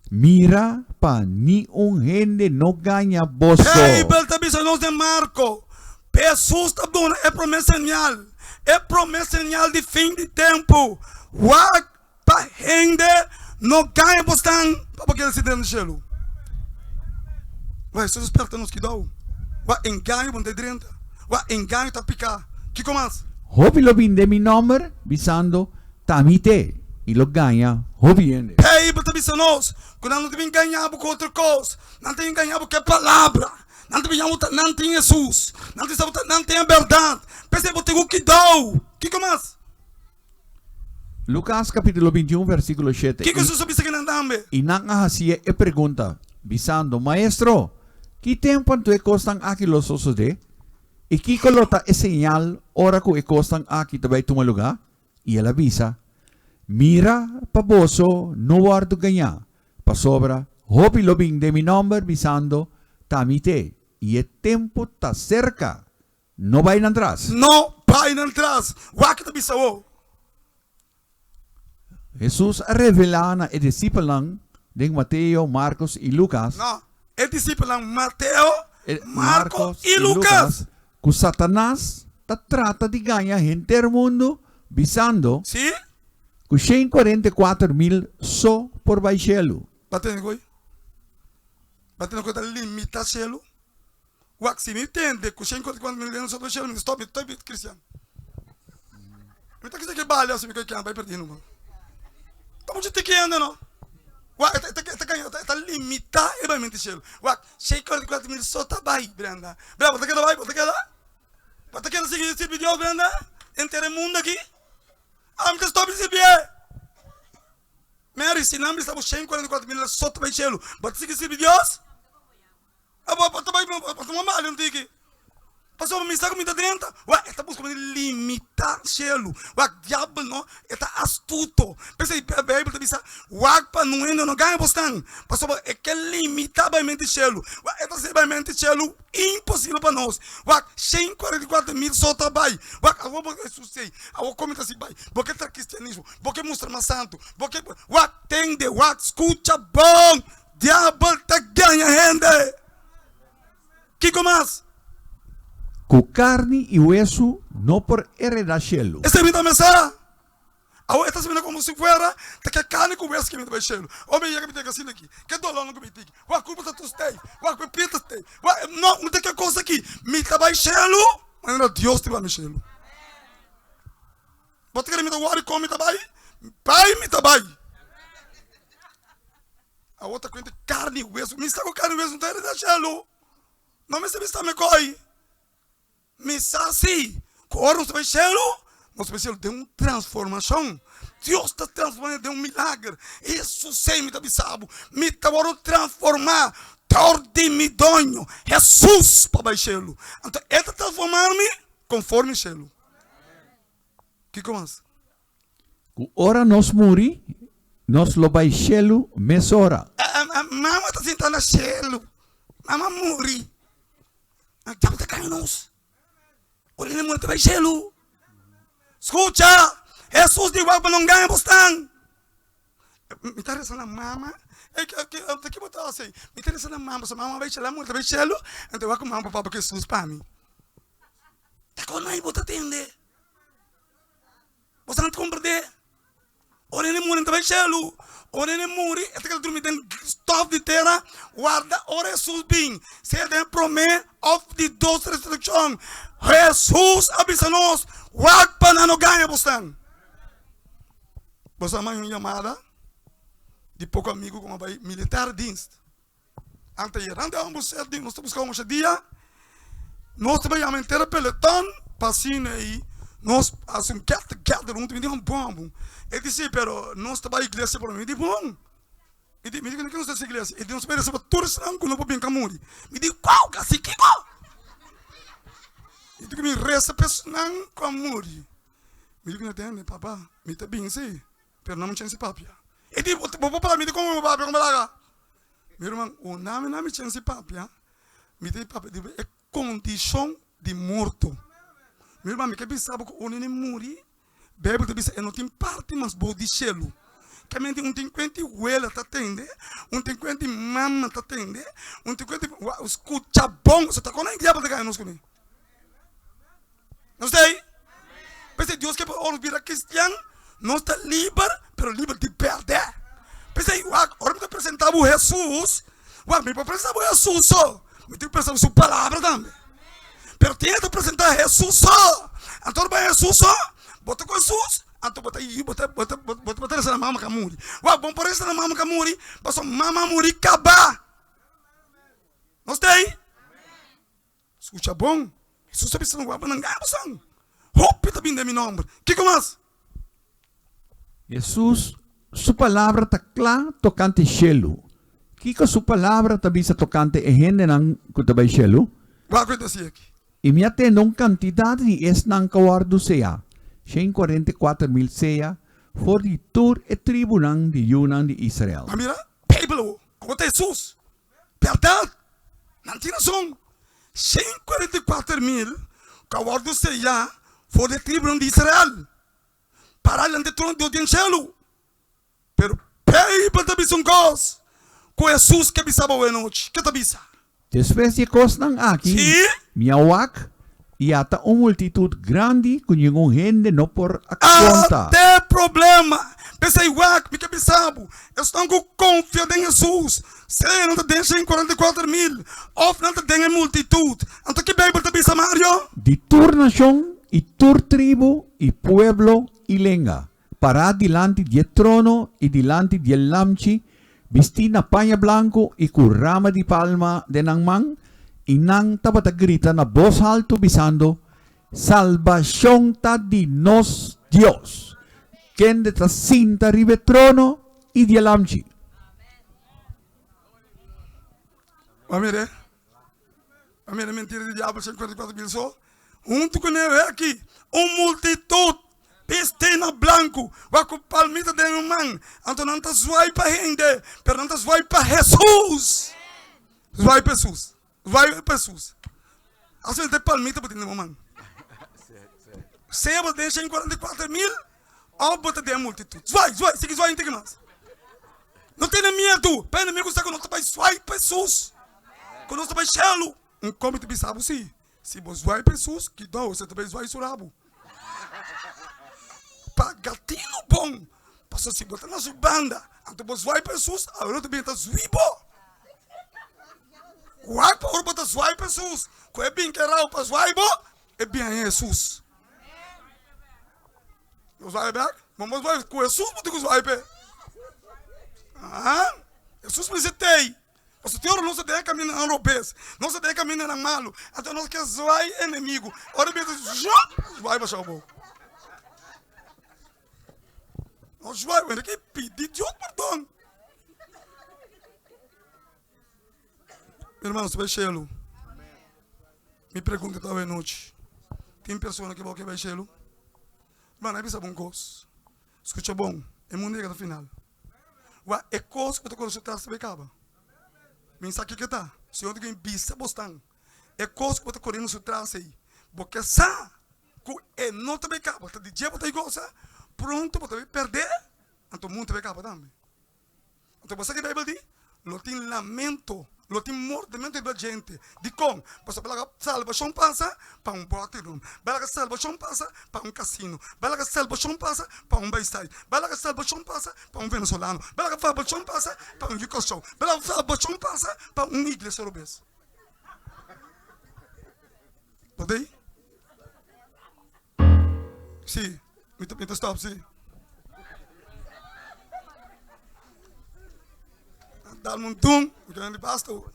Mira pa ni un gente no ganha boso. Bíblia também só nós de Marco. Jesus está dando é promessa señal. É promessa señal de fim de tempo. Wag pa gente no ganha bostan para que ele se dentro do cielo. Vai, Jesus perto nos que dá. Wa engano bom de drenta. Wa engano tá picar. Que comas? Hobi lo vinde mi number, bisando tamite. E lo ganha, hobi ende. Bíblia também só nós. Quando não tem ganhar com outra coisa. Não tem ganhar com palavra. Não tem Jesus. Não tem a verdade. Pensa que tem o que dá. Que comas? Lucas capítulo 21, versículo 7. Que Jesus sabe que não dá-me? E nangahasia e pergunta, bisando, maestro, que tempo tu e costan aqui los osos de? E que colota e señal, ora ko e costan aqui tabay tumaluga? E ela avisa, mira, paboso, no guardo ganha, pa sobra, hopi lobing de mi number, bisando, tamite, e el tempo ta cerca, no vayan atrás. No vayan atrás. Wak ta bisawo. Jesus revela na e discipulang de Mateo, Marcos e Lucas. No. El discípulo Mateo, E Marcos e Lucas. Que Satanás ta trata de ganhar gente do mundo, bisando Sim? que 144,000 só por baixelo. Batendo coi. Batendo coi ta limita cielo. Wak si me entende que 54 mil anos sobre cielo, me stop, Cristiano. Me tá que balha assim que vai perdendo, mano. Como você tem que andar, não? Wak, tá limita e vai mentir cielo. Wak, 54 mil só tá vai, Brenda. Brenda, bota aquela vai, bota aquela. Bota aquela seguir esse vídeo, Brenda. Inteiro mundo aqui. Ah, me stop esse vídeo. Mary, se não me estava 144 mil só tá vai cielo. Bota seguir esse vídeo. Ah, bota uma malha, não tem que. Passou uma mensagem muito dentro. Ué, está buscando limitar cielo. Ué, diabo não, está astuto. Pensa aí, a Bíblia está dizendo, ué, para não ganha bastante. Passou, é que limitar a mente cielo. Ué, esta se vai mente cielo impossível para nós. Ué, 144 mil só trabalho. Ué, agora eu sei, agora comenta assim, vai. Porque está cristianismo, porque mostra mais santo, porque, ué, tende, ué, escuta bom. Diabo está ganhando gente. Que comas? Com carne e hueso, não por heredar cielo. Essa é a minha mensagem. Agora, esta semana como se fuera, tá que carne com hueso que me vai cielo. Homem, ia que me tem assim aqui. Que dolor não que me tem. Ué, culpa tá tu stay. Ué, que pita stay. Ué, não tem que coisa aqui. Me tá vai cielo, mas não Deus te vai me cielo. Bota que me tá guarda come tá vai. Pai me tá vai. A outra coisa carne e hueso. Me está com carne e hueso não tá heredar cielo. Não me sabe está me coi. Me sabe, agora nós vamos cielo, nós vamos cielo de uma transformação. Deus está transformando de um milagre. Isso sei me está bisabo, me está agora transformar. Tor de mi donho, Jesus para o cielo. Então, ele está transformando-me conforme o cielo. Que comas? Ora nos muri, nos lo vai cielo mesora. Mama está sentada no cielo. Mama muri. Já está caindo. Olha, ele muito vai cielo. Escuta, Jesus de igual para não ganhar bastante. Me interessa na mama. Que botar assim? Me interessa na mama. Se a mama vai cielo, muito vai cielo. Então eu vou com a mama para Jesus para mim. Tá com nós, bota atender. Você não te compreende? Olha, ele muito vai cielo. Olha, ele muri. Até que ele dorme dentro stop de terra. Guarda, ora Jesus bem. Se ele promete of the dos restrições. Jesus avisa-nos, wag pa na no ganha bastante. Você mãe uma chamada de pouco amigo como vai militar dienst. Ante hier, ante ambos ser dienst, nós buscamos dia. Nós também a inteira peloton, passina aí, nós assim gather um me um bom. Ele disse, pero nós também igreja por mim de bom. E me diga que nós temos igreja, e nós esperamos para todos não quando bem camuri. Me diga qual cacique qual. E tu que me resta pessoal com amor. Me digo que não tem, papá. Me tá bem, sim. Pero não me chance papia. E digo, vou para mim, como meu papia, como lá. Meu irmão, o nome não me chance papia. Me diz papia, é condição de morto. Meu irmão, me quer pensar que o neném morre. Bíblia diz, não tem parte, mas boa de cielo. que mente 50 huela tá tende, 50 mama tá tende, 50 escuta bom, você tá com a diabo de ganhar nos comigo. Não sei? Pensei, Deus que para olvidar cristiano, não está livre, pero livre de perder. Pensei, agora me apresentava o Jesus, me apresentava o Jesus só, me apresentava sua palavra também. Pero tem que apresentar Jesus só. Então, vai Jesus só, bota com Jesus, então bota aí, bota essa na mama que muri. Bom por essa na mama que muri, passou mama muri acabar. Não tem? Escuta bom. Jesus sabe se não vai não ganhar sangue. Hope também de meu nome. Que mais? Jesus, su palabra está clara tocante cielo. Kiko su palabra tabi sa tocante ehende ng kutabay cielo. Vai dizer aqui. E minha tenong quantidade de es ng kawardo seya. 144,000 seya. For di tur e tribu ng di Yunan di Israel. Mira, Pablo, agora Jesus. Verdade. Não tinha som. 144,000 kawardo seya. For di tribu ng Israel. Para lang de trono de Deus em cielo. Pero Pablo tabi sung cos. Com Jesus que bisaba o noite. Que tabisa? Después de cos ng aki, Sí. miawak, yata multitud grande kung yung gente no por akonta. Até problema. Pensei, me que bisabo. Eu estou com confiança em Jesus. Se não te deixa em 44,000. Of não te deixa em multitud. Então que Bíblia te bisa, Mario? Di tur nación, y tur tribu, y pueblo, y lenga. Para dilante di trono, y dilante di lamchi, Bisti na panya blanco y currama di palma de nangmang, y nang tapatagrita na voz alto bisando, salvación ta di nos Dios, quien de ta cinta ribe trono y di alamchi. Mire, mentira de diabo, 54,000 só. Junto com ele aqui, multitud. Pistina branco, vai com palmita de um man. Então não te vai para gente, pero não te vai para Jesus. Vai para Jesus. Vai para Jesus. Assim tem palmita para ter um man. Se você deixa em 44,000, ou bota de multitud. Vai, se quiser, não tem mais. Não tenha medo. Pena amigo, você não vai para Jesus. Quando você vai chelo, como te bisabo sim. Se você vai para Jesus, que não, você também vai surabo. Gatinho bom, passou se botar na sua banda, então você vai para Jesus, agora também está zuibo. Vai para botar vai para Jesus, que é bem que era para zuibo, é bem Jesus. Você vai ver? Vamos vai com Jesus, muito com zuibo. Jesus me zetei. Você tem não se deve caminhar na robês, não se deve caminhar na malo, então nós que vai inimigo. Ora bem, vai para o nós vamos aqui pedir Deus perdão. Meu irmão, você vai chelo. Me pergunta toda noite. Tem pessoa que vai chelo? Mano, é bisa bom coisa. Escuta bom. É mundo que tá final. É coisa que você consultar se acaba. Me sabe que tá. Se eu tenho bisa bostão. É coisa que você correndo se trás aí. Porque sa que não te acaba. Tá de dia você gosta. Pronto para perder, então o mundo vai acabar também. Então você que a Bíblia diz, não tem lamento, não tem mordimento da gente. De como? Você vai lá salvação passa para boateiro, vai lá salvação passa para cassino, vai lá salvação passa para baistai, vai lá salvação passa para venezuelano, vai lá salvação passa para yugoslavo, vai lá salvação passa para igreja europeia. Pode ir? Sim. Muito stop, sim. Dá-me um tum, o grande pastor.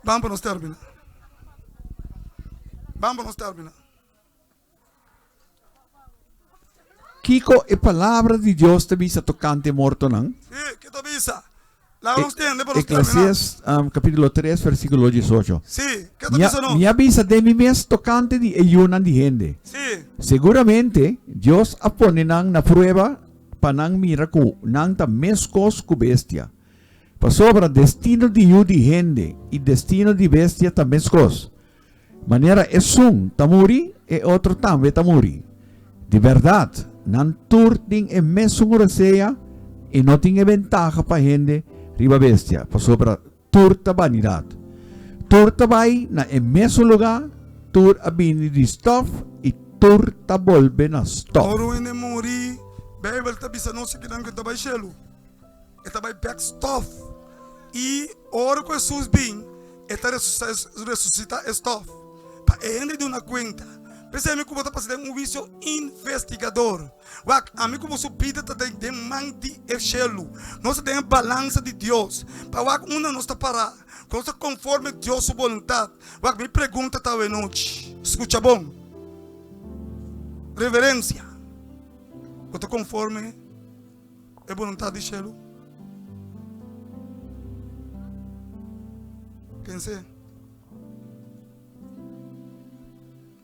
Vamos para nós terminar. Kiko, e palavra de Dios te bisa tocante morto nang? Sim, que te avisa. Lá vamos ter, depois nós Eclesiastes capítulo 3, versículo 18. Sim, que te avisa não? Mi avisa de mi mes tocante de ayunan di gente. Sim. Seguramente, Dios apone nang na prueba panang miraku nang ta meskos ku bestia. Pasobra destino di yu di gente y destino di bestia ta meskos. Manera es un tamuri e otro tambe tamuri. De verdad, nan tur ding e mesong oraseya e no ting e ventaja pa gente riba bestia pa sobra tur tabanidad. Tur tabay na e meso lugar, tur abini di stof e tur tabolbe na stof. Oro ene mori, Bijbel tabi sa nossa que não tabay shelo. E tabay back stuff. E oro com Jesus bem, e tá ressuscita stuff. Pa ende de uma conta. Pensei a mim como tá passando vício investigador. Wak, a mim como subida tá de manti e shelo. Nós tem a balança de Deus. Pa wak uma nós tá parar. Quando está conforme Deus sua vontade. Wak me pergunta tal noite. Escuta bom. Reverência. Quando conforme a vontade de shelo. Quem sei?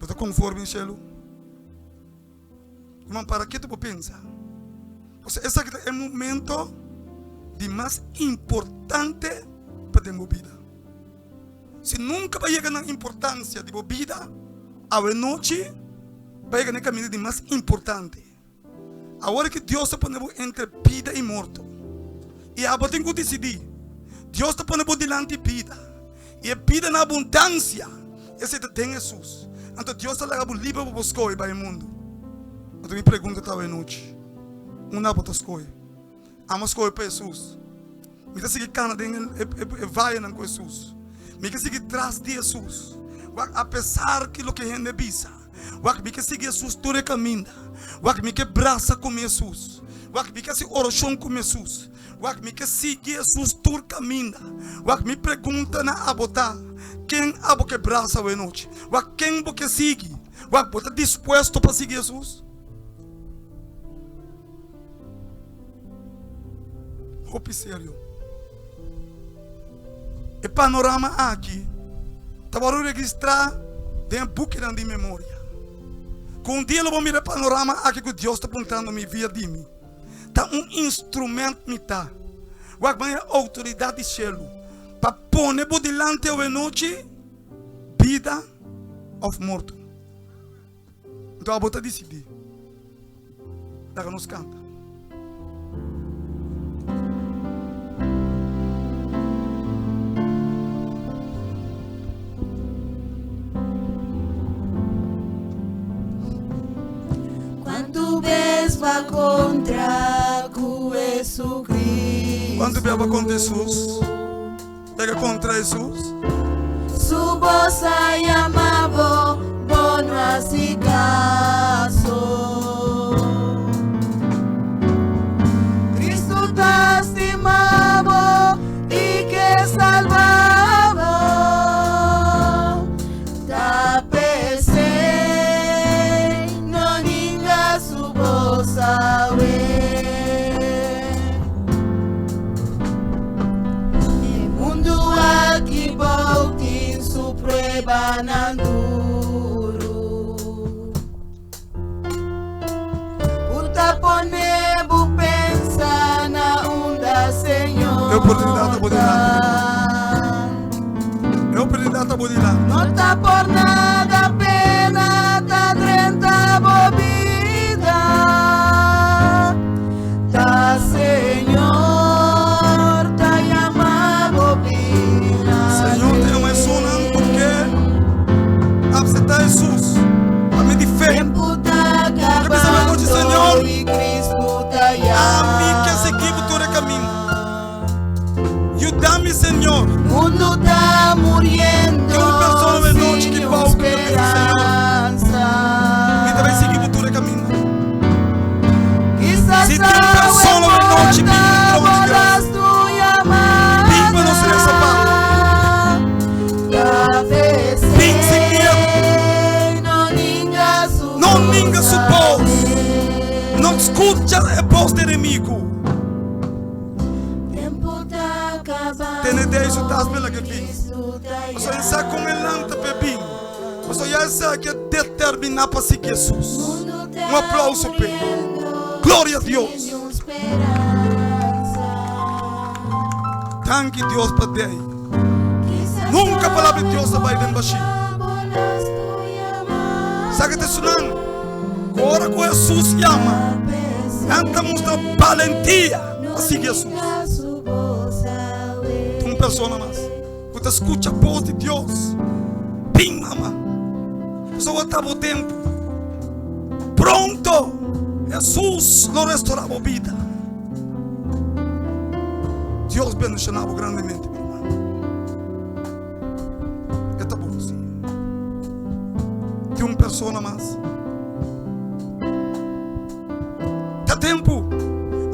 Está conforme shelo. Irmão, para que tu pensa? Esse aqui é o momento de mais importante para a tua vida. Se nunca vai chegar na importância de tua vida, a noite vai chegar no caminho de mais importante. Agora que Deus está pondo entre vida e morto. E agora tem que decidir. Deus está pondo delante de vida. E a vida na abundância. Esse é tem Jesus. Então Deus está lá livre para buscar para o mundo. Então me pergunta tal noite. Uma para escolher. Ama escolher para Jesus. Me quer seguir cana e vai na Jesus. Me quer seguir atrás de Jesus. Apesar que o que a gente visa. Me quer seguir Jesus todo o caminho. Me quer braça com Jesus. Me quer seguir oração com Jesus. Me quer seguir Jesus todo o caminho. Me pergunta na abotar. Quem abo que braça a noite? Quem você segue? Você está disposto para seguir Jesus? Roupa sério. E panorama aqui. Estava registrar dentro do book de memória. Com um dia eu vou mirar panorama aqui que Deus está apontando me via de mim. Está instrumento me tá. A autoridade de cielo. Para pôr delante da noite vida ou morto. Então a bota decidir. Daí nos canta. Quando vês va contra Jesus Cristo. Quando beba contra Jesus. Pega contra Jesus. Su voz llamaba, bono así caso. Cristo te estimaba y que salvaba. Te pesé, no niega su voz a ver. El mundo aquí bautin su prueba nanduro. Puta pone bu pensa na onda Senhor. É oportunidade para poder. É oportunidade para poder. Não tá por nada pena, tá drenta bobida. Tá Senhor, tá chamado bobida. Senhor, tem uma sonante porque aceptar Jesus. A mim de fé. Tempo tá acabando, Senhor. E Cristo tá A mim que seguir todo o caminho. Ajuda-me, Senhor. Mundo tá morrendo. Que uma pessoa de noite que vai ouvir esperança. Me também seguir todo o caminho. Quizás Se tem uma pessoa de noite que me trouxe graça. Vem para nós nessa parte. Vem seguir. Não ninga sua voz. Não escuta a voz do inimigo. Tem ideia de estás pela que vim. Você está com ele anta bebinho. Você já sabe que determinar para seguir Jesus. Um aplauso para ele. Glória a Deus. Thank you Deus para Deus. Nunca a palavra de Deus vai dentro baixinho. Sabe que te sonando? Agora que Jesus llama, anda mostra valentia para seguir Jesus. Uma pessoa mais. Você escuta a voz de Deus. Bem, mamãe. Você vai estar o tempo. Pronto. Jesus não restaurava a vida. Deus abençoava grandemente, meu irmão. Está bom, sim. Tem uma pessoa mais. Dá tempo.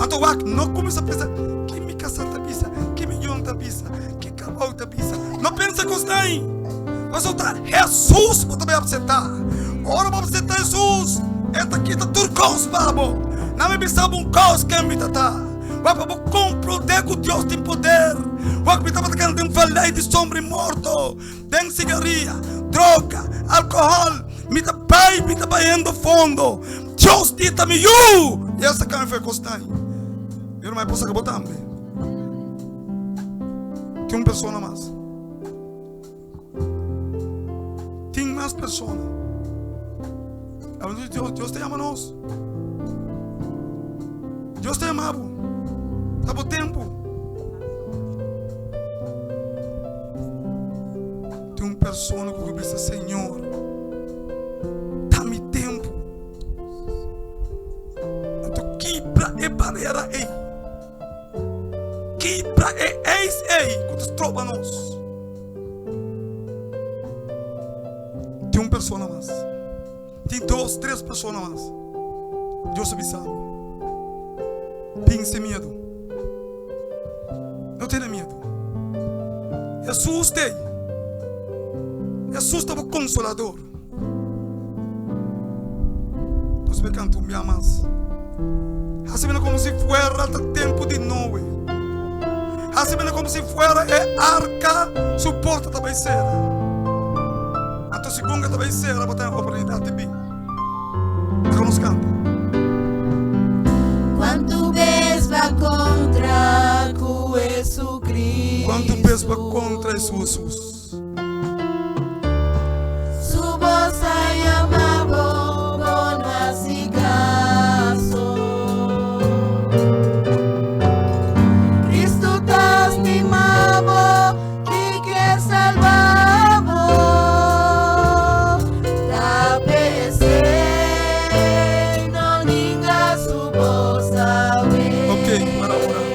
Então, não começa a pensar. Que me casar da pizza? Que milhão da pizza? Que cavalo da pizza? Não pensa que está aí. Mas soltar Jesus para também aceitar. Ora, vamos aceitar Jesus. Esta aqui está turcos, babo. Não me pensava um caos que me está. Vai para comprovar que Deus tem poder. Vai para para tem vale de sombra e morto. Tem cigarrilha, droga, álcool. Me está pai, me está baiando fundo. Deus dita me you. E essa cara foi constante. Eu não mais posso acabar também. Tem uma pessoa mais. Tem mais pessoas. Deus te ama nós. Deus te amava. Está bom tempo. Tem uma pessoa que diz, Senhor, dá-me tempo. Então quebra e barreira aí. Quebra e eis aí. Quando trova nós. Tem uma pessoa mais. Tem 2, 3 pessoas mais. Deus avisa. Tem sem medo. Não tenha medo. Jesus tem. Jesus estava consolador. Nós cantamos um mais. Assim como se fosse o tempo de Noé. Assim como se fosse a arca suporta também será. Então se gunga também será para ter a oportunidade de vir. Nos canta. Quanto vez va contra Jesus Cristo. Quanto vez va contra Jesus. Su voz llamaba con caso. Cristo te estimaba y que salvaba. La PC no ninga su voz a ver. Ok, para orar.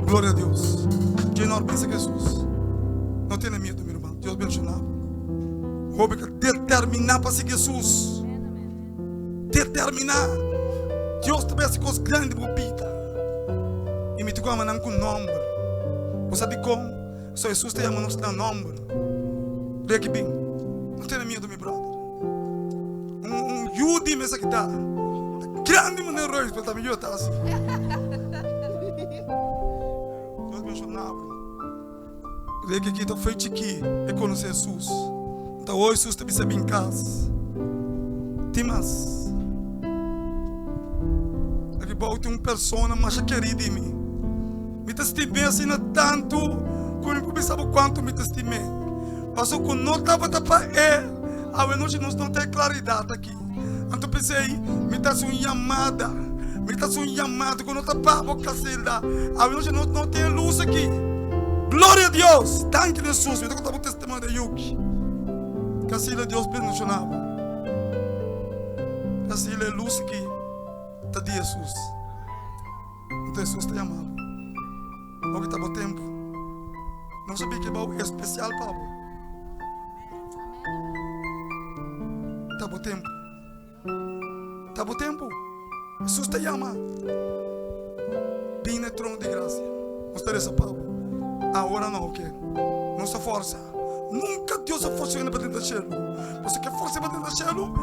Glória a Deus. Quem não pensa em Jesus, não tenha medo, meu irmão. Deus abençoe. Vou determinar para seguir Jesus. Determinar. Deus também se coisa grande para a vida. E me diga amanhã com nome. Você sabe como? Só Jesus te ama nos nome. Leia que bem. Não tenha medo, meu brother. Judy me aqui tá. Grande maneira hoje, para me ajudar assim. Deus abençoe. Leia que aqui tá feito aqui. É conhecer Jesus. Então hoje Jesus te recebe em casa. Timas. Aqui tem uma pessoa mais querida em mim. Me estimei assim tanto que eu não sabe quanto me estimei. Mas eu não estava para ele. A noite nós não temos claridade aqui. Então pensei, me dá uma chamada. Me dá uma chamada que eu não estou para a cacilda. A noite nós não temos luz aqui. Glória a Deus. Thank you, Jesus. Me dá o testemunho de Yuki. Cacilda Deus bendicionava. Cacilda é luz aqui. Está de Jesus. Então Jesus te amava. Porque está bom tempo. Não sabia que é especial para você. Está bom tempo. Está bom tempo. Jesus te ama. Vem no trono de graça. Mostra essa palavra. Agora não, ok? Não se força. Nunca Deus se força para dentro do cielo. Você quer força para dentro do cielo?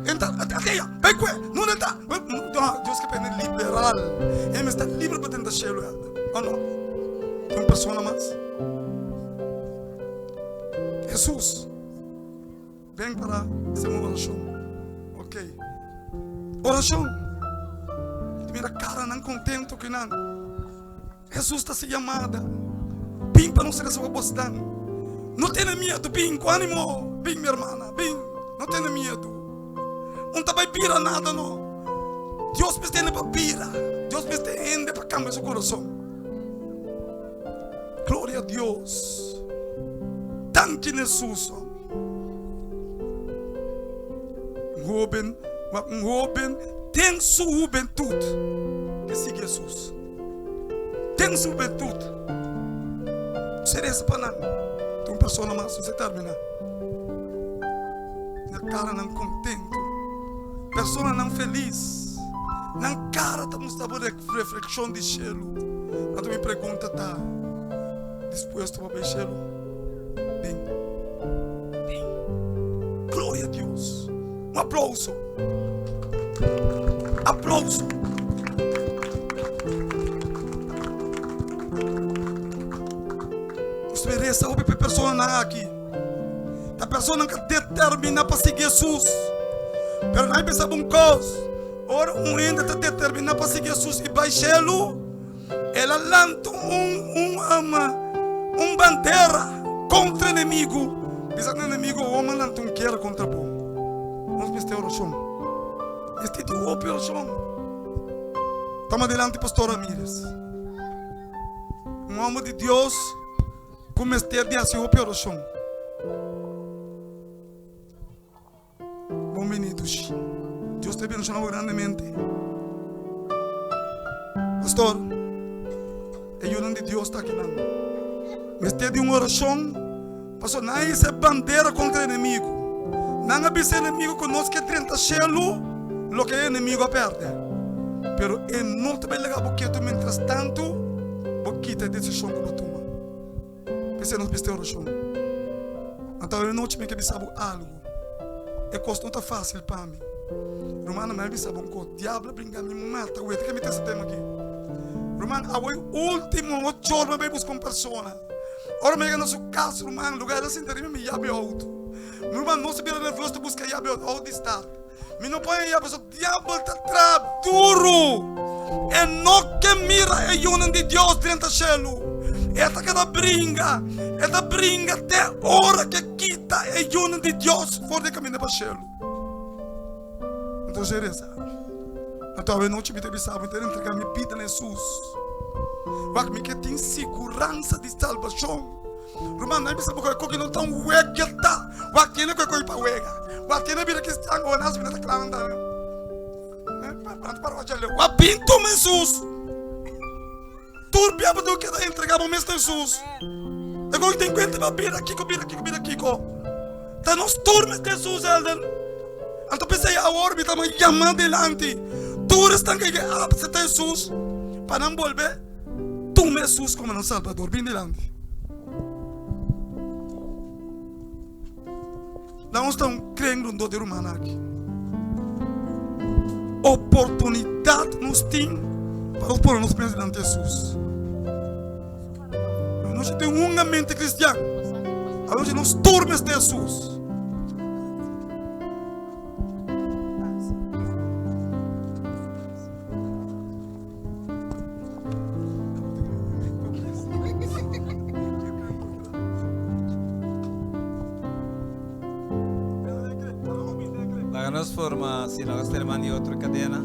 Entra, ateia, vem com ele. Não entra. Deus quer para ele liberal. Ele está livre para dentro do cielo. Ou não? Tem uma pessoa mais. Jesus. Vem para essa oração. Ok. Oração. Mira a cara não contento que não. Jesus está se chamando. Vem para não ser essa bostão. Não tenha medo, vem com ânimo. Vem, minha irmã, vem. Não tenha medo. não tá pira nada, não. Deus precisa para pira. Deus precisa para cambiar seu coração. Glória a Deus. Danke Jesus. Hoben, tem sua juventude que siga Jesus. Tem sua juventude. Será para nós. Tem uma pessoa mais, você termina. Na cara não contente. Pessoa não feliz. Na cara estamos dando reflexão de cielo. A tua pergunta está disposto para ver cielo? Bem. Glória a Deus. Um aplauso. Aplauso. Os merece a pessoa aqui. A pessoa que determina para seguir Jesus. Pero não pensa uma coisa. Ora, ainda está determinado para seguir Jesus e baixá-lo. Ela lança bandeira contra o inimigo. Diz que o inimigo, o homem lança guerra contra o povo. Nós temos oração. Este é o oração. Toma adelante, pastor Ramírez. Um homem de Deus começa a fazer oração. Bem-vindos. Deus te abençoe grandemente. Pastor, a ajuda de Deus está aqui. Mas tem uma oração. Pastor, não é essa bandeira contra o inimigo. Não é esse inimigo que nós que tenta chelo, o que é inimigo perde. Pero é não te vai levar porque tu mientras tanto, porque te decisão que tu toma. Pensei nos beste oração. Então eu não te me que sabe algo. É coisa não tá fácil para mim. Romano, mas sabe um coisa. Diabo brinca me mata. O que me tem esse tema aqui? Romano, a último 8 horas me buscar uma pessoa. Ora me no seu caso, Romano, lugar assim terima me yabe auto. Romano, não se vira nervoso buscar yabe auto estar. Me não põe yabe, o diabo tá atrás duro. É não que mira é o de Deus dentro do cielo. Esta cada brinca, até hora que quita é o de Deus fora de caminho para o cielo. Então, Jereza, então eu não te me sabe, eu entregar minha vida a Jesus. Vai que tem segurança de salvação. Romano, não sabe o que não está um wega, vai que não é coisa para wega, vai que não é vida que está angonado, vida que está andando. Para o jaleu, vai pinto Jesus. Turbia do que está entregado ao mestre Jesus. Agora tem que ter bira aqui. Tá nos turmas de Jesus, Elden. Então pensei a hora me estava chamando delante. Tu estão que acepta Jesus para não volver. Tu me Jesus como um Salvador, bem delante. Não estão crendo no de humano aqui. Oportunidade nos tem para pôr nos pés delante de Jesus. Nós temos uma mente cristã. A gente nos turmes de Jesus. Háganos forma, si no gastar mani otra cadena.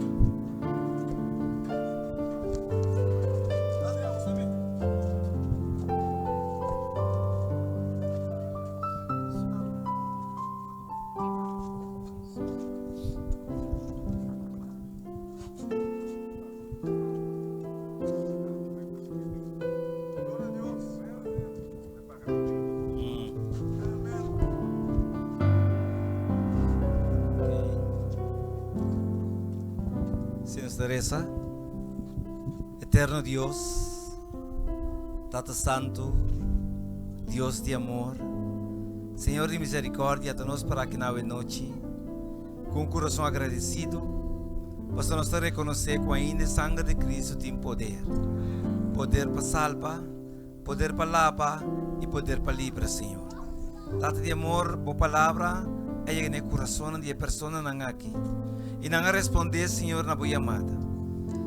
Teresa, eterno Dios, Tata Santo, Dios de amor, Señor de misericordia, danos para que na noite, com o coração agradecido, possamos reconhecer que ainda a sangue de Cristo tem poder para salvar, poder para lavar e poder para livrar, Senhor. Tata de amor, boa palavra, é no coração de pessoa não aqui. E não responder, Senhor, na boa amada.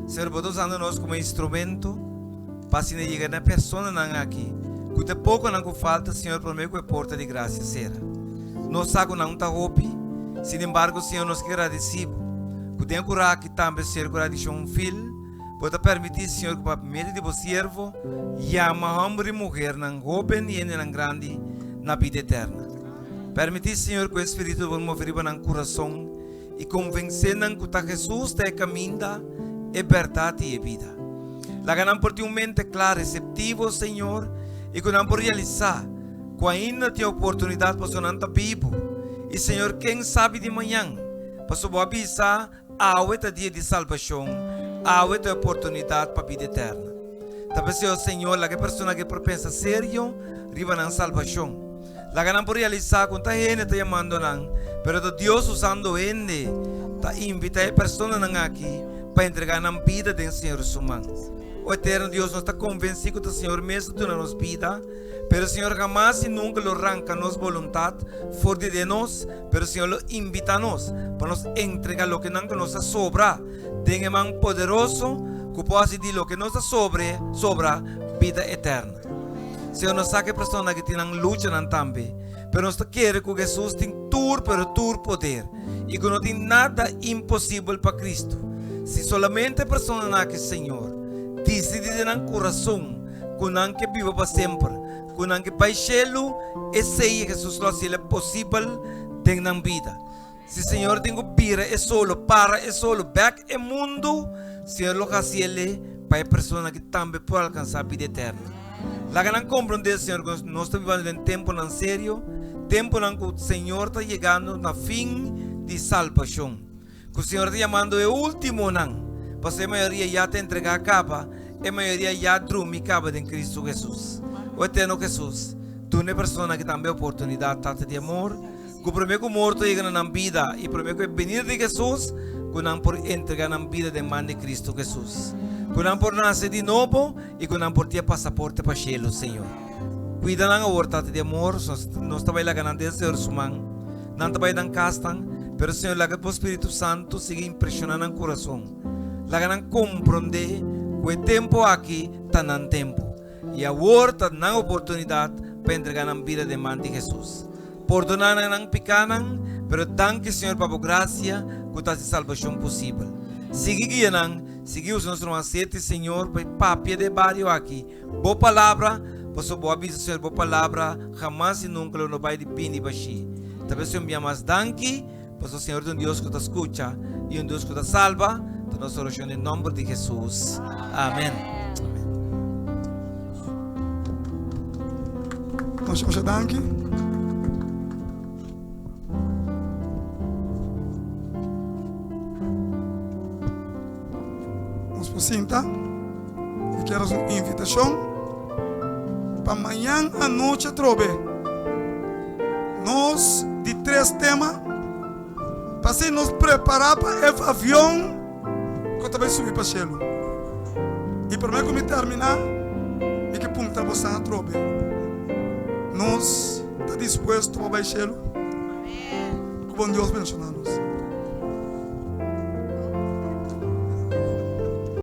Senhor, vos usando nós como instrumento para se chegar na pessoa não aqui. Que de pouco não falta, Senhor, para mim que é porta de graça será. Nós sabe não está roupa Sin embargo, Senhor, nós que agradecemos. Que tem curar que também ser curado de um filho. Pode permitir, Senhor, que para meio de você servo, llama homem e mulher, não jovem e não grande, na vida eterna. Permitir, Senhor, que o Espírito vai mover no coração e convencer-nos que Jesus é caminho, é verdade e é vida. Laganam por ti mente clara, receptivo, Senhor, e que não por realizar, que ainda tem oportunidade para ser não vivo. E, Senhor, quem sabe de manhã, para sua avisar, há o dia de salvação, há a oportunidade para a vida eterna. Talvez, Senhor, a pessoa que pensa sério, riba na salvação. Laganam por realizar, quando a gente está chamando, pero Deus usando ele, está invitando a pessoa aqui para entregar a vida do Senhor humanos. O eterno Deus nos está convencido que o Senhor mesmo tem na nossa vida, pero o Senhor jamais e nunca lo arranca nossa vontade fora de nós, pero o Senhor lo invita a nós para nos entregar o que não nos sobra, tem um mão poderoso que pode dizer o que nos sobra vida eterna. Senhor, nós sabemos que pessoas que têm luta também, pero nós queremos que Jesus tenha todo poder e que não tem nada impossível para Cristo. Se solamente pessoas que Senhor decidem no coração que não que viva para sempre, que não que vai cielo, esse é Jesus lo hace possível ter na vida. Se Senhor tem que vir é solo, back é mundo, Senhor lo hace para a pessoa que também pode alcançar a vida eterna. La gran compreender, Senhor, que nós estamos vivendo em tempo não sério, tempo em que o Senhor está chegando na fim de salvação. Que o Senhor está chamando o último não, porque a maioria já te entrega a capa, a maioria já dorme a capa em Cristo Jesus. O eterno Jesus, tu é uma pessoa que também tem oportunidade de amor, que o primeiro morto chega na vida e o primeiro que venir de Jesus, que não por entregar na vida de mão de Cristo Jesus. Que não por nascer de novo e que não por ter passaporte para o céu, Senhor. Cuida na vontade de amor, nós também lá ganhando de ser humano, não também não castam, pero Senhor, lá que o Espírito Santo siga impressionando o coração. Lá ganhando compreender que o tempo aqui está no tempo e a volta na oportunidade para entregar na vida de mão de Jesus. Perdonar não pecaram, pero danke Senhor para a graça que está de salvação possível. Siga guiando. Seguimos nosso macete, Senhor, para papia de barrio aqui. Boa palavra, posso boa aviso, Senhor, boa palavra, jamais e nunca não vai de pini baixi. Talvez Senhor me amas danke, posso Senhor de um Deus que te escuta e um Deus que te salva, de nossa oração em nome de Jesus. Amém. Nós danke. Sinta, eu quero uma invitação para amanhã à noite trobe. Nós de 3 temas para se nos preparar para o avião que também subir para o céu. E para mim como terminar e que punta você a trobe. Nós está disposto para o céu. Que bom Deus abençoe-nos.